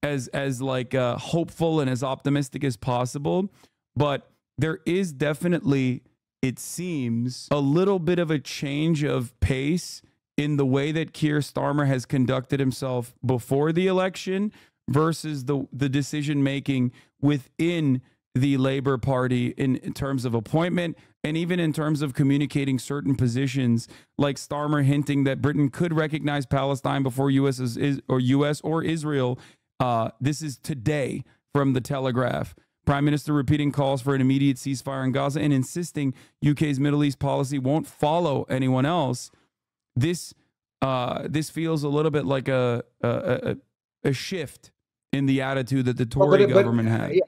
as hopeful and as optimistic as possible, but there is definitely, it seems, a little bit of a change of pace in the way that Keir Starmer has conducted himself before the election versus the decision making within the Labour Party in terms of appointment and even in terms of communicating certain positions, like Starmer hinting that Britain could recognize Palestine before US or Israel. This is today from The Telegraph. Prime Minister repeating calls for an immediate ceasefire in Gaza and insisting UK's Middle East policy won't follow anyone else. This feels a little bit like a shift in the attitude that the Tory government had.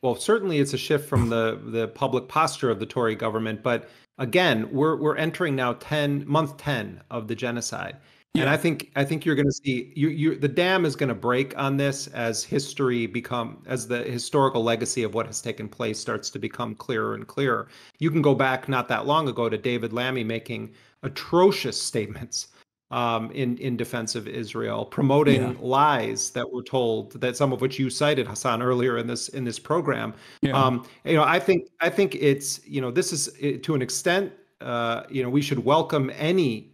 Well, certainly it's a shift from the public posture of the Tory government, but again, we're entering now month 10 of the genocide. Yeah. And I think you're going to see the dam is going to break on this as the historical legacy of what has taken place starts to become clearer and clearer. You can go back not that long ago to David Lammy making atrocious statements in defense of Israel, promoting lies that were told, that some of which you cited, Hasan, earlier in this program. Yeah. I think it's this is to an extent. We should welcome any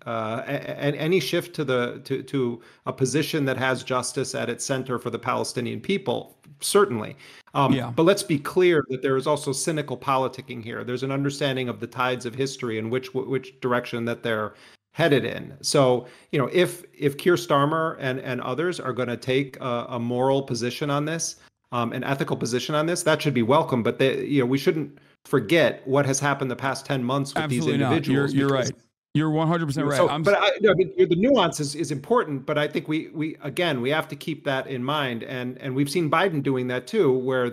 shift to a position that has justice at its center for the Palestinian people, certainly. But let's be clear that there is also cynical politicking here. There's an understanding of the tides of history and which direction that they're headed in. So, if Keir Starmer and others are going to take a moral position on this, an ethical position on this, that should be welcome. But we shouldn't forget what has happened the past 10 months with these individuals. You're right. You're 100% right. The nuance is important, but I think we have to keep that in mind. And we've seen Biden doing that too, where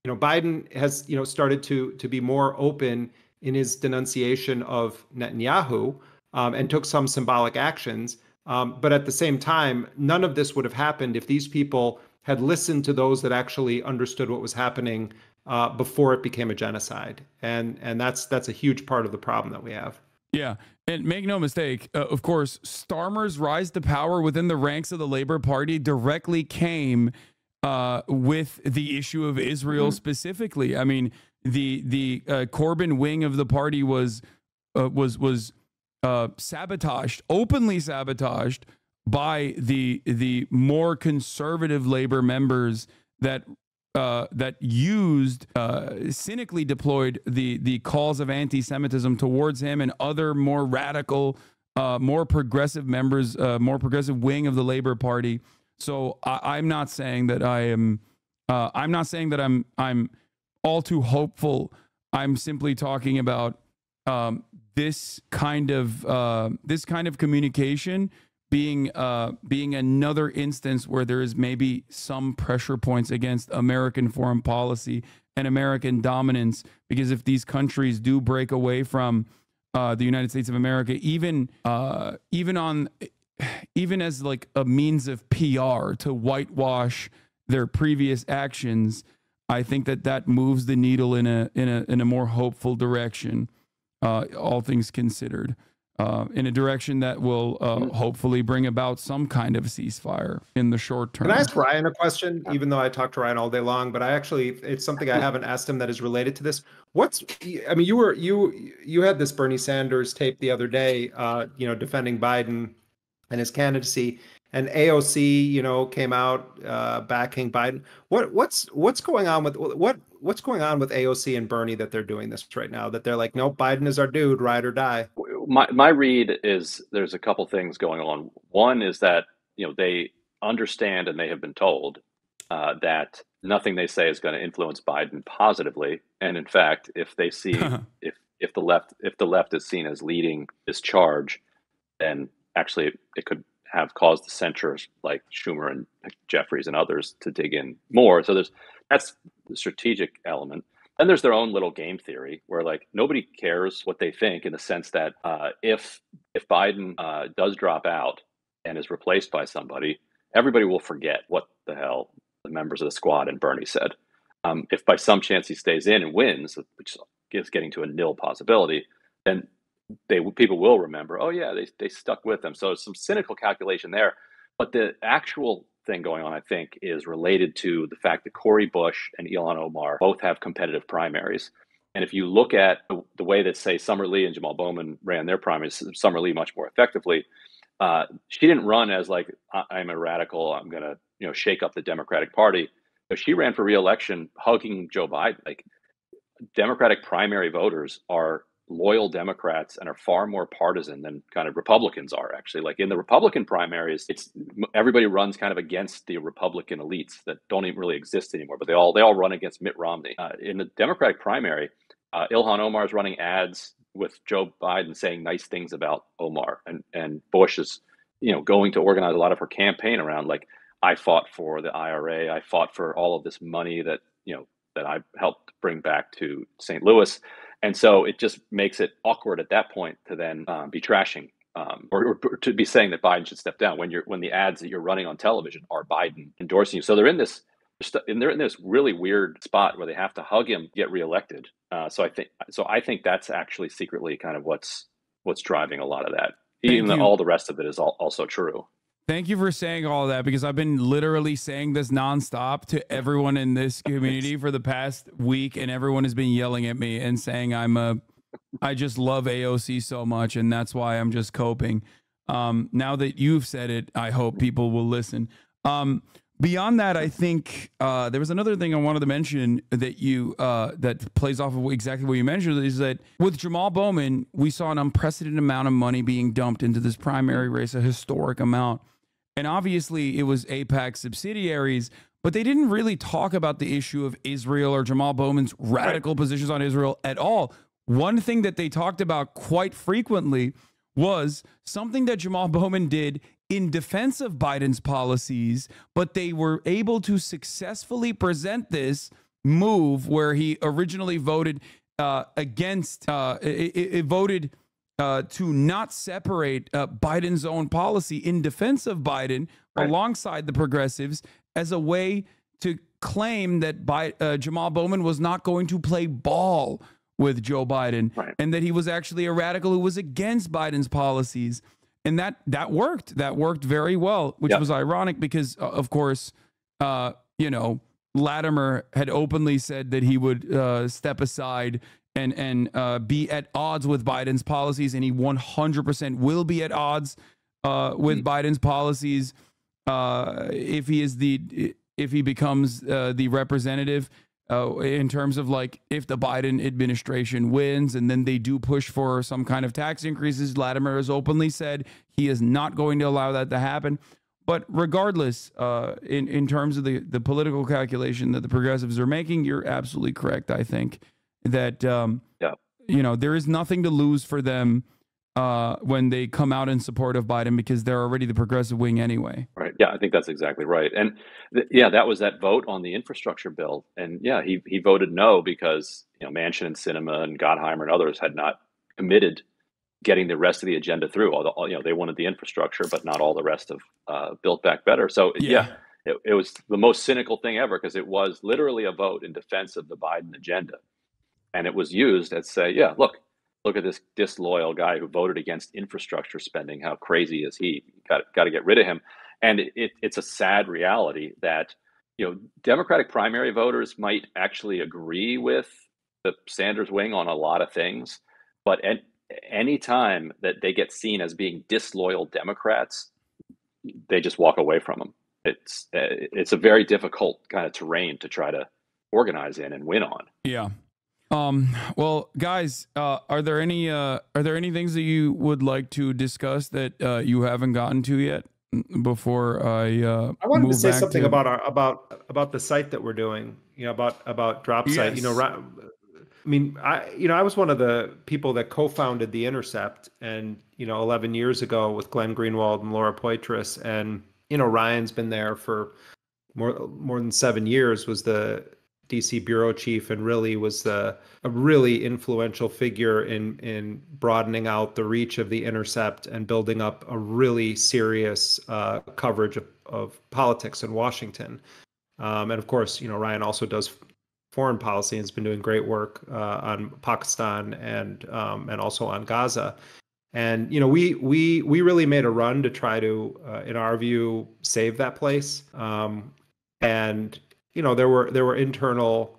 Biden has, started to be more open in his denunciation of Netanyahu. and took some symbolic actions. But at the same time, none of this would have happened if these people had listened to those that actually understood what was happening before it became a genocide. And that's a huge part of the problem that we have. Yeah. And make no mistake, of course, Starmer's rise to power within the ranks of the Labor Party directly came with the issue of Israel specifically. I mean, the Corbyn wing of the party was sabotaged, openly sabotaged by the more conservative Labor members that used cynically deployed the calls of anti-Semitism towards him and other more radical, more progressive members, more progressive wing of the Labor Party. So I'm not saying that I'm all too hopeful. I'm simply talking about this kind of communication being another instance where there is maybe some pressure points against American foreign policy and American dominance. Because if these countries do break away from the United States of America, even as like a means of PR to whitewash their previous actions, I think that moves the needle in a more hopeful direction. All things considered, in a direction that will hopefully bring about some kind of ceasefire in the short term. Can I ask Ryan a question? Even though I talk to Ryan all day long, but it's something I haven't asked him that is related to this. You had this Bernie Sanders tape the other day, defending Biden and his candidacy, and AOC, came out backing Biden. What's going on with AOC and Bernie that they're doing this right now? That they're like, no, Biden is our dude, ride or die. My read is there's a couple things going on. One is that they understand and they have been told that nothing they say is going to influence Biden positively. And in fact, if they see if the left is seen as leading this charge, then actually it could have caused the censors like Schumer and Jeffries and others to dig in more. So that's the strategic element. Then there's their own little game theory where like nobody cares what they think, in the sense that if Biden does drop out and is replaced by somebody, everybody will forget what the hell the members of the squad and Bernie said. If by some chance he stays in and wins, which is getting to a nil possibility, then people will remember, oh yeah, they stuck with them. So some cynical calculation there. But the actual thing going on, I think, is related to the fact that Cori Bush and Ilhan Omar both have competitive primaries. And if you look at the way that, say, Summer Lee and Jamal Bowman ran their primaries, Summer Lee much more effectively, she didn't run as like, I'm a radical, I'm going to shake up the Democratic Party. She ran for re-election hugging Joe Biden. Like, Democratic primary voters are loyal Democrats and are far more partisan than kind of Republicans are, actually. Like in the Republican primaries, everybody runs kind of against the Republican elites that don't even really exist anymore, but they all run against Mitt Romney. In the Democratic primary, Ilhan Omar is running ads with Joe Biden saying nice things about Omar, and Bush is going to organize a lot of her campaign around like, I fought for the IRA, I fought for all of this money that that I helped bring back to St. Louis. And so it just makes it awkward at that point to then be trashing or to be saying that Biden should step down when the ads that you're running on television are Biden endorsing you. So they're in this really weird spot where they have to hug him, get reelected. So I think that's actually secretly kind of what's driving a lot of that, even though all the rest of it is also true. Thank you for saying all of that, because I've been literally saying this nonstop to everyone in this community for the past week, and everyone has been yelling at me and saying I just love AOC so much, and that's why I'm just coping. Now that you've said it, I hope people will listen. Beyond that, I think there was another thing I wanted to mention that that plays off of exactly what you mentioned, is that with Jamal Bowman, we saw an unprecedented amount of money being dumped into this primary race, a historic amount. And obviously, it was AIPAC subsidiaries, but they didn't really talk about the issue of Israel or Jamal Bowman's radical positions on Israel at all. One thing that they talked about quite frequently was something that Jamal Bowman did in defense of Biden's policies, but they were able to successfully present this move where he originally voted voted to not separate Biden's own policy in defense of Biden alongside the progressives as a way to claim that Jamal Bowman was not going to play ball with Joe Biden and that he was actually a radical who was against Biden's policies. And that worked. That worked very well, which was ironic because, of course, Latimer had openly said that he would step aside and be at odds with Biden's policies, and he 100% will be at odds with Biden's policies if he becomes the representative. In terms of like if the Biden administration wins and then they do push for some kind of tax increases, Latimer has openly said he is not going to allow that to happen. But regardless, in terms of the political calculation that the progressives are making, you're absolutely correct. I think that there is nothing to lose for them when they come out in support of Biden because they're already the progressive wing anyway. Right. Yeah, I think that's exactly right. And that was that vote on the infrastructure bill. And he voted no because Manchin and Sinema and Gottheimer and others had not committed getting the rest of the agenda through. Although they wanted the infrastructure, but not all the rest of Build Back Better. So it was the most cynical thing ever because it was literally a vote in defense of the Biden agenda, and it was used as say, look at this disloyal guy who voted against infrastructure spending. How crazy is he? Got to get rid of him. And it's a sad reality that Democratic primary voters might actually agree with the Sanders wing on a lot of things, but any time that they get seen as being disloyal Democrats, they just walk away from them. It's a very difficult kind of terrain to try to organize in and win on. Yeah. Well, guys, are there any things that you would like to discuss that you haven't gotten to yet before I wanted to say something about the site that we're doing, about Drop Site. I was one of the people that co-founded The Intercept, and 11 years ago with Glenn Greenwald and Laura Poitras, and Ryan's been there for more than 7 years, was the DC bureau chief, and really was a really influential figure in broadening out the reach of The Intercept and building up a really serious coverage of politics in Washington. And of course, Ryan also does foreign policy and has been doing great work on Pakistan and also on Gaza. And we really made a run to try to, in our view, save that place. And there were internal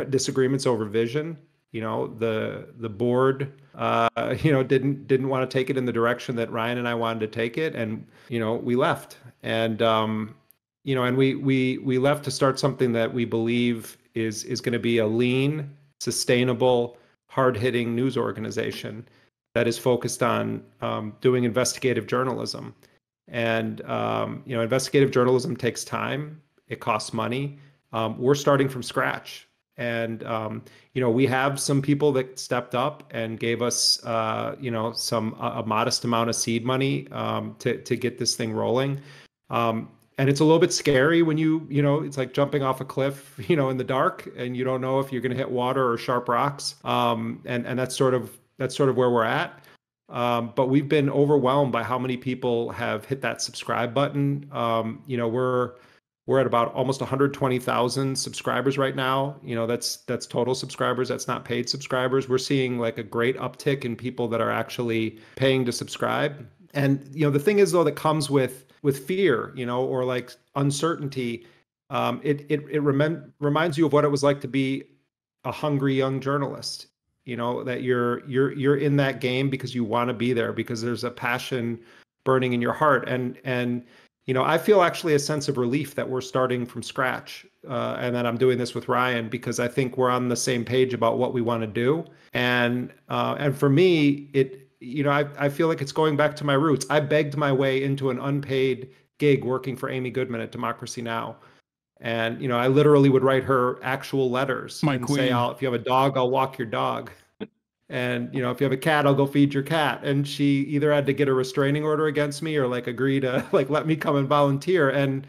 disagreements over vision. The board didn't want to take it in the direction that Ryan and I wanted to take it, and we left. And and we left to start something that we believe is going to be a lean, sustainable, hard-hitting news organization that is focused on doing investigative journalism. And investigative journalism takes time. It costs money. We're starting from scratch. And, we have some people that stepped up and gave us, a modest amount of seed money to get this thing rolling. And it's a little bit scary when it's like jumping off a cliff, in the dark, and you don't know if you're going to hit water or sharp rocks. And that's sort of where we're at. But we've been overwhelmed by how many people have hit that subscribe button. We're at about almost 120,000 subscribers right now. That's total subscribers. That's not paid subscribers. We're seeing like a great uptick in people that are actually paying to subscribe. And, the thing is, though, that comes with fear, or like uncertainty, it reminds you of what it was like to be a hungry young journalist, that you're in that game because you want to be there, because there's a passion burning in your heart. And I feel actually a sense of relief that we're starting from scratch, and that I'm doing this with Ryan, because I think we're on the same page about what we want to do. And for me, I feel like it's going back to my roots. I begged my way into an unpaid gig working for Amy Goodman at Democracy Now! And, I literally would write her actual letters and say, if you have a dog, I'll walk your dog. And, if you have a cat, I'll go feed your cat. And she either had to get a restraining order against me or like agree to like let me come and volunteer. And,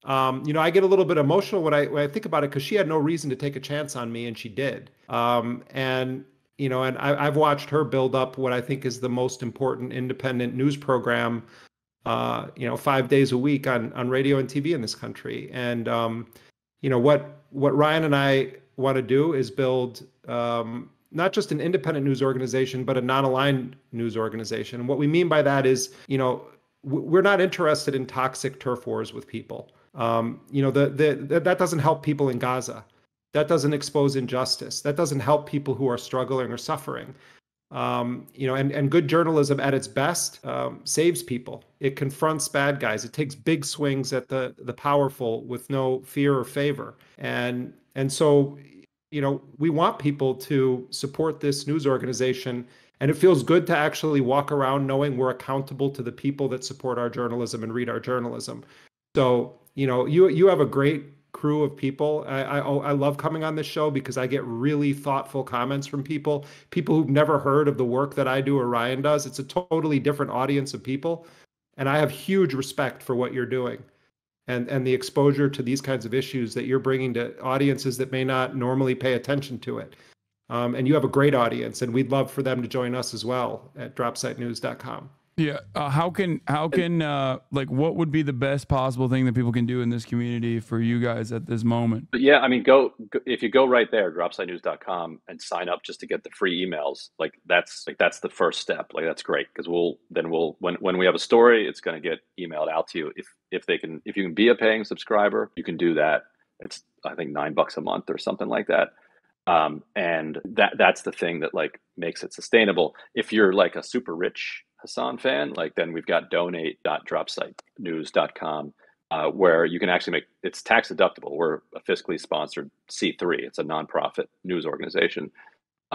I get a little bit emotional when I think about it, because she had no reason to take a chance on me, and she did. And you know, and I've watched her build up what I think is the most important independent news program, you know, 5 days a week on radio and TV in this country. And you know, what Ryan and I want to do is build not just an independent news organization, but a non-aligned news organization. And what we mean by that is, you know, we're not interested in toxic turf wars with people. You know, that doesn't help people in Gaza. That doesn't expose injustice. That doesn't help people who are struggling or suffering. You know, and good journalism at its best saves people. It confronts bad guys. It takes big swings at the powerful with no fear or favor. And so, you know, we want people to support this news organization. And it feels good to actually walk around knowing we're accountable to the people that support our journalism and read our journalism. So, you know, you have a great crew of people. I love coming on this show because I get really thoughtful comments from people who've never heard of the work that I do or Ryan does. It's a totally different audience of people. And I have huge respect for what you're doing and the exposure to these kinds of issues that you're bringing to audiences that may not normally pay attention to it. And you have a great audience, and we'd love for them to join us as well at dropsitenews.com. Yeah. How can like, what would be the best possible thing that people can do in this community for you guys at this moment? But yeah, I mean, go if you go right there, dropsitenews.com, and sign up just to get the free emails. That's the first step. Like, that's great, because when we have a story, it's going to get emailed out to you. If you can be a paying subscriber, you can do that. It's, I think, $9 a month or something like that. And that's the thing that like makes it sustainable. If you're like a super rich Hasan fan, like, then we've got donate.dropsitenews.com, where you can actually it's tax deductible. We're a fiscally sponsored C3. It's a nonprofit news organization.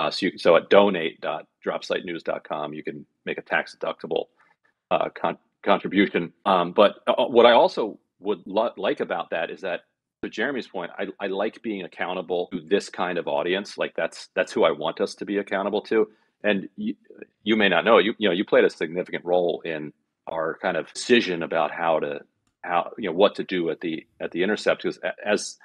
So at donate.dropsitenews.com, you can make a tax deductible contribution. But what I also would like about that is that, to Jeremy's point, I like being accountable to this kind of audience. Like, that's who I want us to be accountable to. And you may not know, you played a significant role in our kind of decision about what to do at the Intercept. Because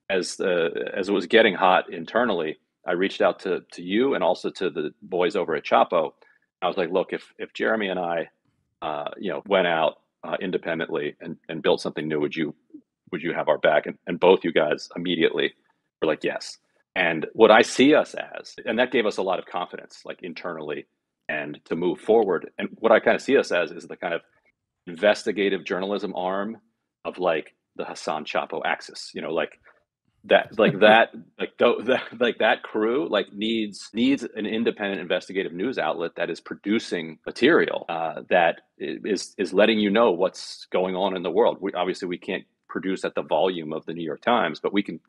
as it was getting hot internally, I reached out to you and also to the boys over at Chapo. I was like, look, if Jeremy and I went out independently and built something new, would you have our back? And both you guys immediately were like, yes. And what I see us as, and that gave us a lot of confidence, like, internally, and to move forward. And what I kind of see us as is the kind of investigative journalism arm of like the Hasan Chapo axis, like that crew like needs an independent investigative news outlet that is producing material that is letting you know what's going on in the world. We can't produce at the volume of the New York Times, but we can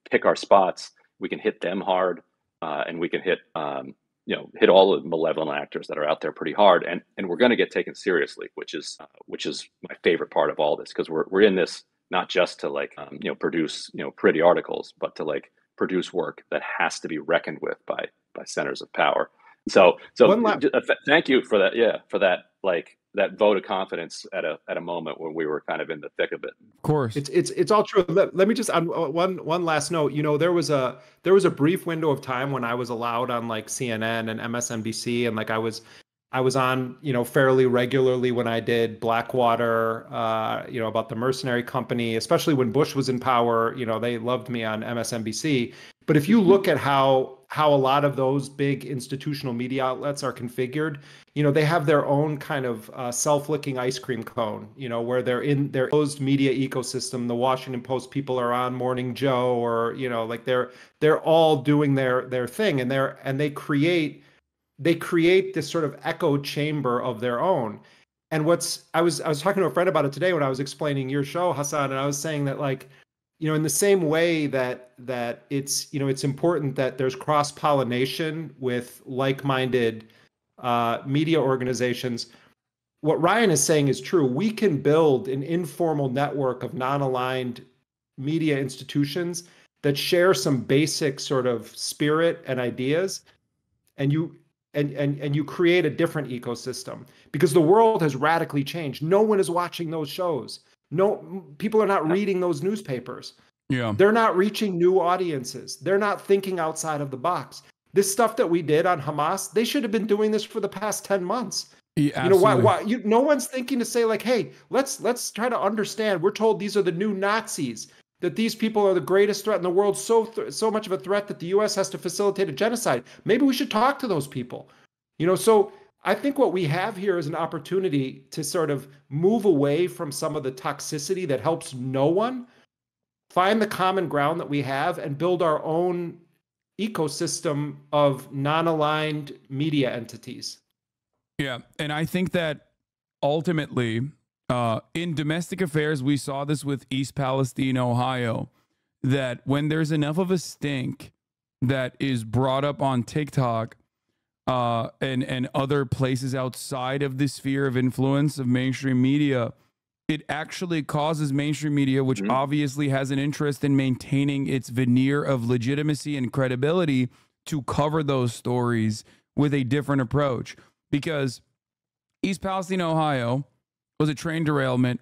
pick our spots. We can hit them hard, and we can hit all the malevolent actors that are out there pretty hard, and we're going to get taken seriously, which is my favorite part of all this, because we're in this not just to like produce pretty articles, but to like produce work that has to be reckoned with by centers of power. So thank you for that. Yeah, for that, like, that vote of confidence at a moment when we were kind of in the thick of it. Of course, it's all true. Let me just on one last note. There was a brief window of time when I was allowed on like CNN and MSNBC, and like I was on fairly regularly when I did Blackwater, about the mercenary company, especially when Bush was in power. They loved me on MSNBC. But if you look at how a lot of those big institutional media outlets are configured, they have their own kind of self-licking ice cream cone, where they're in their closed media ecosystem. The Washington Post people are on Morning Joe, or like they're all doing their thing, and they create this sort of echo chamber of their own. And I was talking to a friend about it today when I was explaining your show, Hasan, and I was saying that, like, in the same way that it's it's important that there's cross-pollination with like-minded media organizations. What Ryan is saying is true. We can build an informal network of non-aligned media institutions that share some basic sort of spirit and ideas, and you create a different ecosystem, because the world has radically changed. No one is watching those shows. No, people are not reading those newspapers. Yeah. They're not reaching new audiences. They're not thinking outside of the box. this stuff that we did on Hamas, they should have been doing this for the past 10 months. Yeah, you know, why no one's thinking to say like, hey, let's try to understand. We're told these are the new Nazis, that these people are the greatest threat in the world, so much of a threat that the US has to facilitate a genocide. Maybe we should talk to those people. You know, so I think what we have here is an opportunity to sort of move away from some of the toxicity that helps no one, find the common ground that we have, and build our own ecosystem of non-aligned media entities. Yeah, and I think that ultimately, in domestic affairs, we saw this with East Palestine, Ohio, that when there's enough of a stink that is brought up on TikTok and other places outside of the sphere of influence of mainstream media, it actually causes mainstream media, which obviously has an interest in maintaining its veneer of legitimacy and credibility, to cover those stories with a different approach. Because East Palestine, Ohio was a train derailment.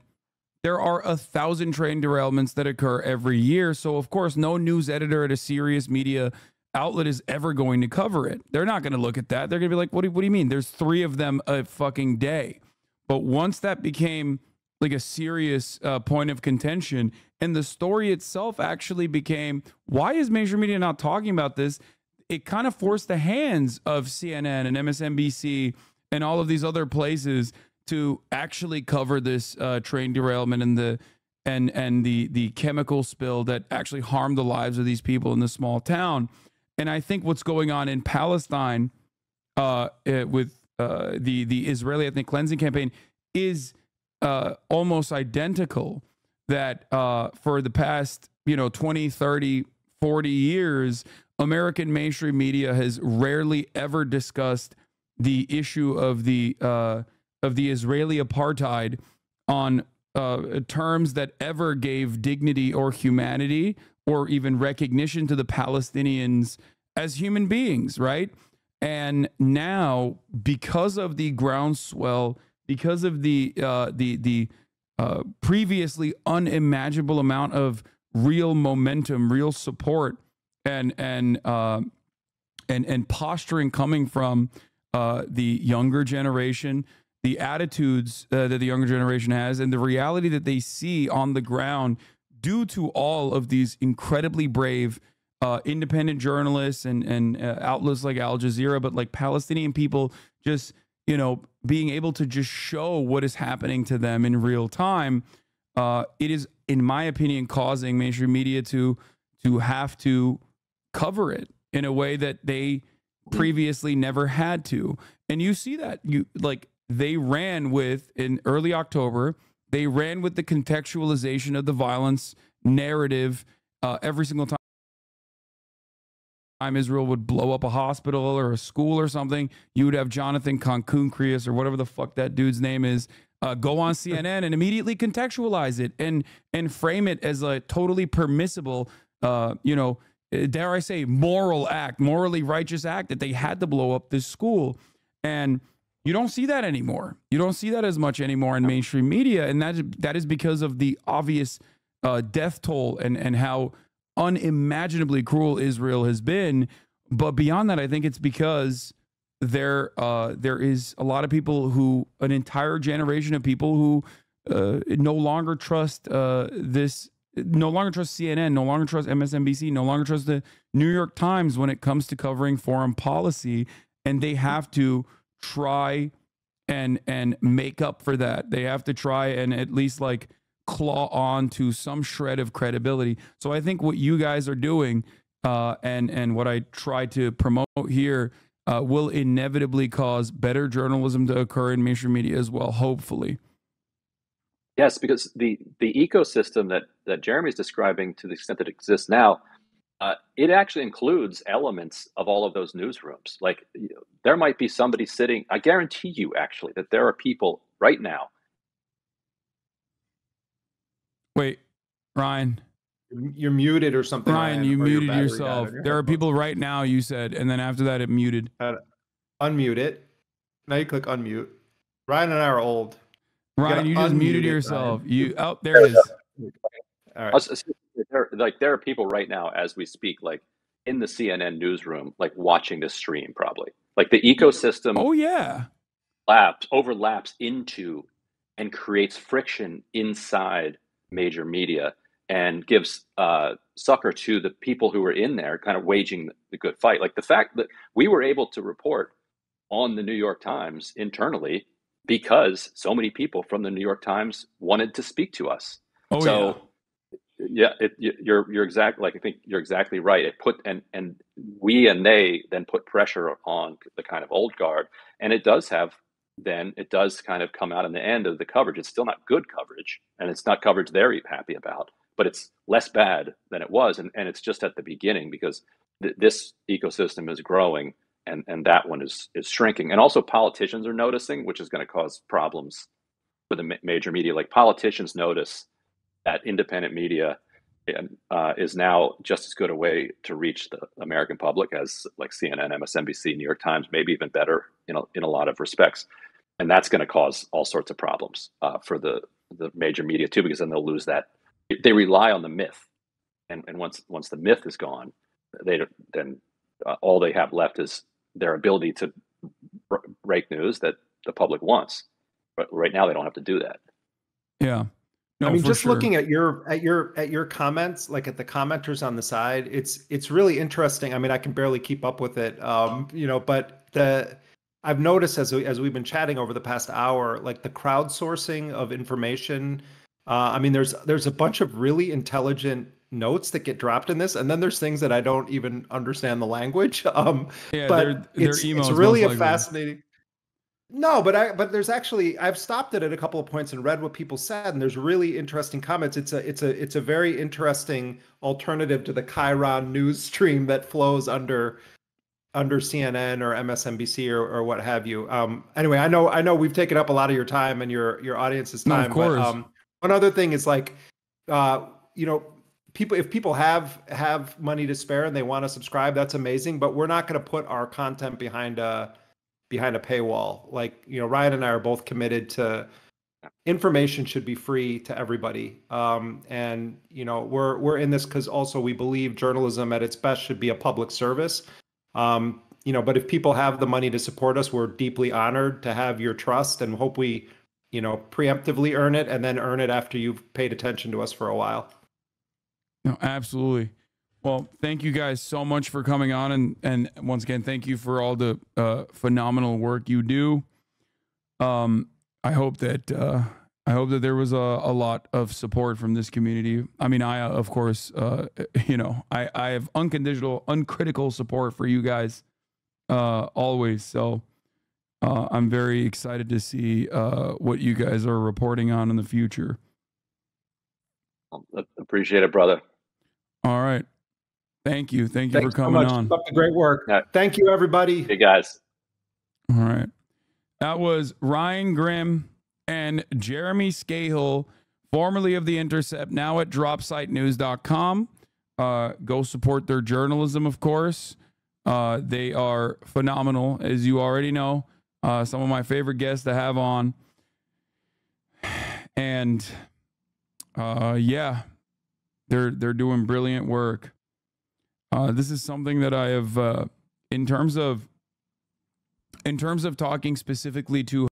There are 1,000 train derailments that occur every year. So, of course, no news editor at a serious media outlet is ever going to cover it. They're not going to look at that. They're going to be like, what do you mean? There's 3 of them a fucking day. But once that became like a serious point of contention, and the story itself actually became, why is major media not talking about this? It kind of forced the hands of CNN and MSNBC and all of these other places to actually cover this train derailment and the chemical spill that actually harmed the lives of these people in the small town. And I think what's going on in Palestine with the Israeli ethnic cleansing campaign is almost identical. That for the past 20, 30, 40 years, American mainstream media has rarely ever discussed the issue of the Israeli apartheid on terms that ever gave dignity or humanity or even recognition to the Palestinians as human beings, right? And now, because of the groundswell, because of the previously unimaginable amount of real momentum, real support, and posturing coming from the younger generation, the attitudes that the younger generation has, and the reality that they see on the ground, due to all of these incredibly brave independent journalists and outlets like Al Jazeera, but like Palestinian people just being able to just show what is happening to them in real time. It is, in my opinion, causing mainstream media to have to cover it in a way that they previously never had to. And you see that they ran with, in early October, they ran with the contextualization of the violence narrative every single time Israel would blow up a hospital or a school or something. You would have Jonathan Concuncrius or whatever the fuck that dude's name is go on CNN and immediately contextualize it and frame it as a totally permissible, dare I say, moral act, morally righteous act, that they had to blow up this school. And you don't see that anymore. You don't see that as much anymore in mainstream media. And that is because of the obvious death toll and how unimaginably cruel Israel has been. But beyond that, I think it's because there is a lot of people an entire generation of people who no longer trust no longer trust CNN, no longer trust MSNBC, no longer trust the New York Times when it comes to covering foreign policy. And they have to try and make up for that. They have to try and at least claw on to some shred of credibility. So I think what you guys are doing and what I try to promote here will inevitably cause better journalism to occur in mainstream media as well, hopefully. Yes, because the ecosystem that Jeremy's describing, to the extent that it exists now, it actually includes elements of all of those newsrooms. There might be somebody sitting, I guarantee you actually, that there are people right now. Wait, Ryan. You're muted or something. Ryan, you muted yourself. There are people right now, you said, and then after that it muted. Unmute it. Now you click unmute. Ryan and I are old. Ryan, you just muted yourself. There it is. All right. There are people right now as we speak, in the CNN newsroom, like watching this stream, probably. Like the ecosystem Oh yeah. overlaps into and creates friction inside major media and gives succor to the people who were in there kind of waging the good fight. Like the fact that we were able to report on the New York Times internally because so many people from the New York Times wanted to speak to us. Oh so yeah, you're exactly, like, I think you're exactly right. It put, and we and they then put pressure on the kind of old guard, and it does kind of come out in the end of the coverage. It's still not good coverage, and it's not coverage they're happy about, but it's less bad than it was, and it's just at the beginning, because this ecosystem is growing, and that one is shrinking. And also politicians are noticing, which is going to cause problems for the major media. Like politicians notice that independent media is now just as good a way to reach the American public as like CNN, MSNBC, New York Times, maybe even better, in a lot of respects. And that's going to cause all sorts of problems for the major media too, because then they'll lose that. They rely on the myth, and once the myth is gone, then all they have left is their ability to break news that the public wants. But right now, they don't have to do that. Yeah. No, I mean, just sure. looking at your comments, like at the commenters on the side, it's really interesting. I mean, I can barely keep up with it, but I've noticed as we've been chatting over the past hour, like the crowdsourcing of information. I mean, there's a bunch of really intelligent notes that get dropped in this, and then there's things that I don't even understand the language. Yeah, but it's really a fascinating. No, but there's actually, I've stopped it at a couple of points and read what people said, and there's really interesting comments. It's a very interesting alternative to the Chiron news stream that flows under CNN or MSNBC or what have you. Anyway, I know we've taken up a lot of your time and your audience's time. No, of course. But one other thing is, like, if people have money to spare and they want to subscribe, that's amazing. But we're not going to put our content behind a paywall. Like, Ryan and I are both committed to information should be free to everybody. And we're in this because also we believe journalism at its best should be a public service. But if people have the money to support us, we're deeply honored to have your trust, and hope we, preemptively earn it, and then earn it after you've paid attention to us for a while. No, absolutely. Well, thank you guys so much for coming on, and once again, thank you for all the phenomenal work you do. I hope that there was a lot of support from this community. I mean, I of course, I have uncritical support for you guys always. So I'm very excited to see what you guys are reporting on in the future. Appreciate it, brother. All right. Thank you. Thanks for coming so much. on. Keep up the great work. Thank you, everybody. Hey, guys. All right. That was Ryan Grimm and Jeremy Scahill, formerly of The Intercept, now at dropsitenews.com. Go support their journalism, of course. They are phenomenal, as you already know. Some of my favorite guests to have on. And yeah, they're doing brilliant work. This is something that I have, in terms of talking specifically to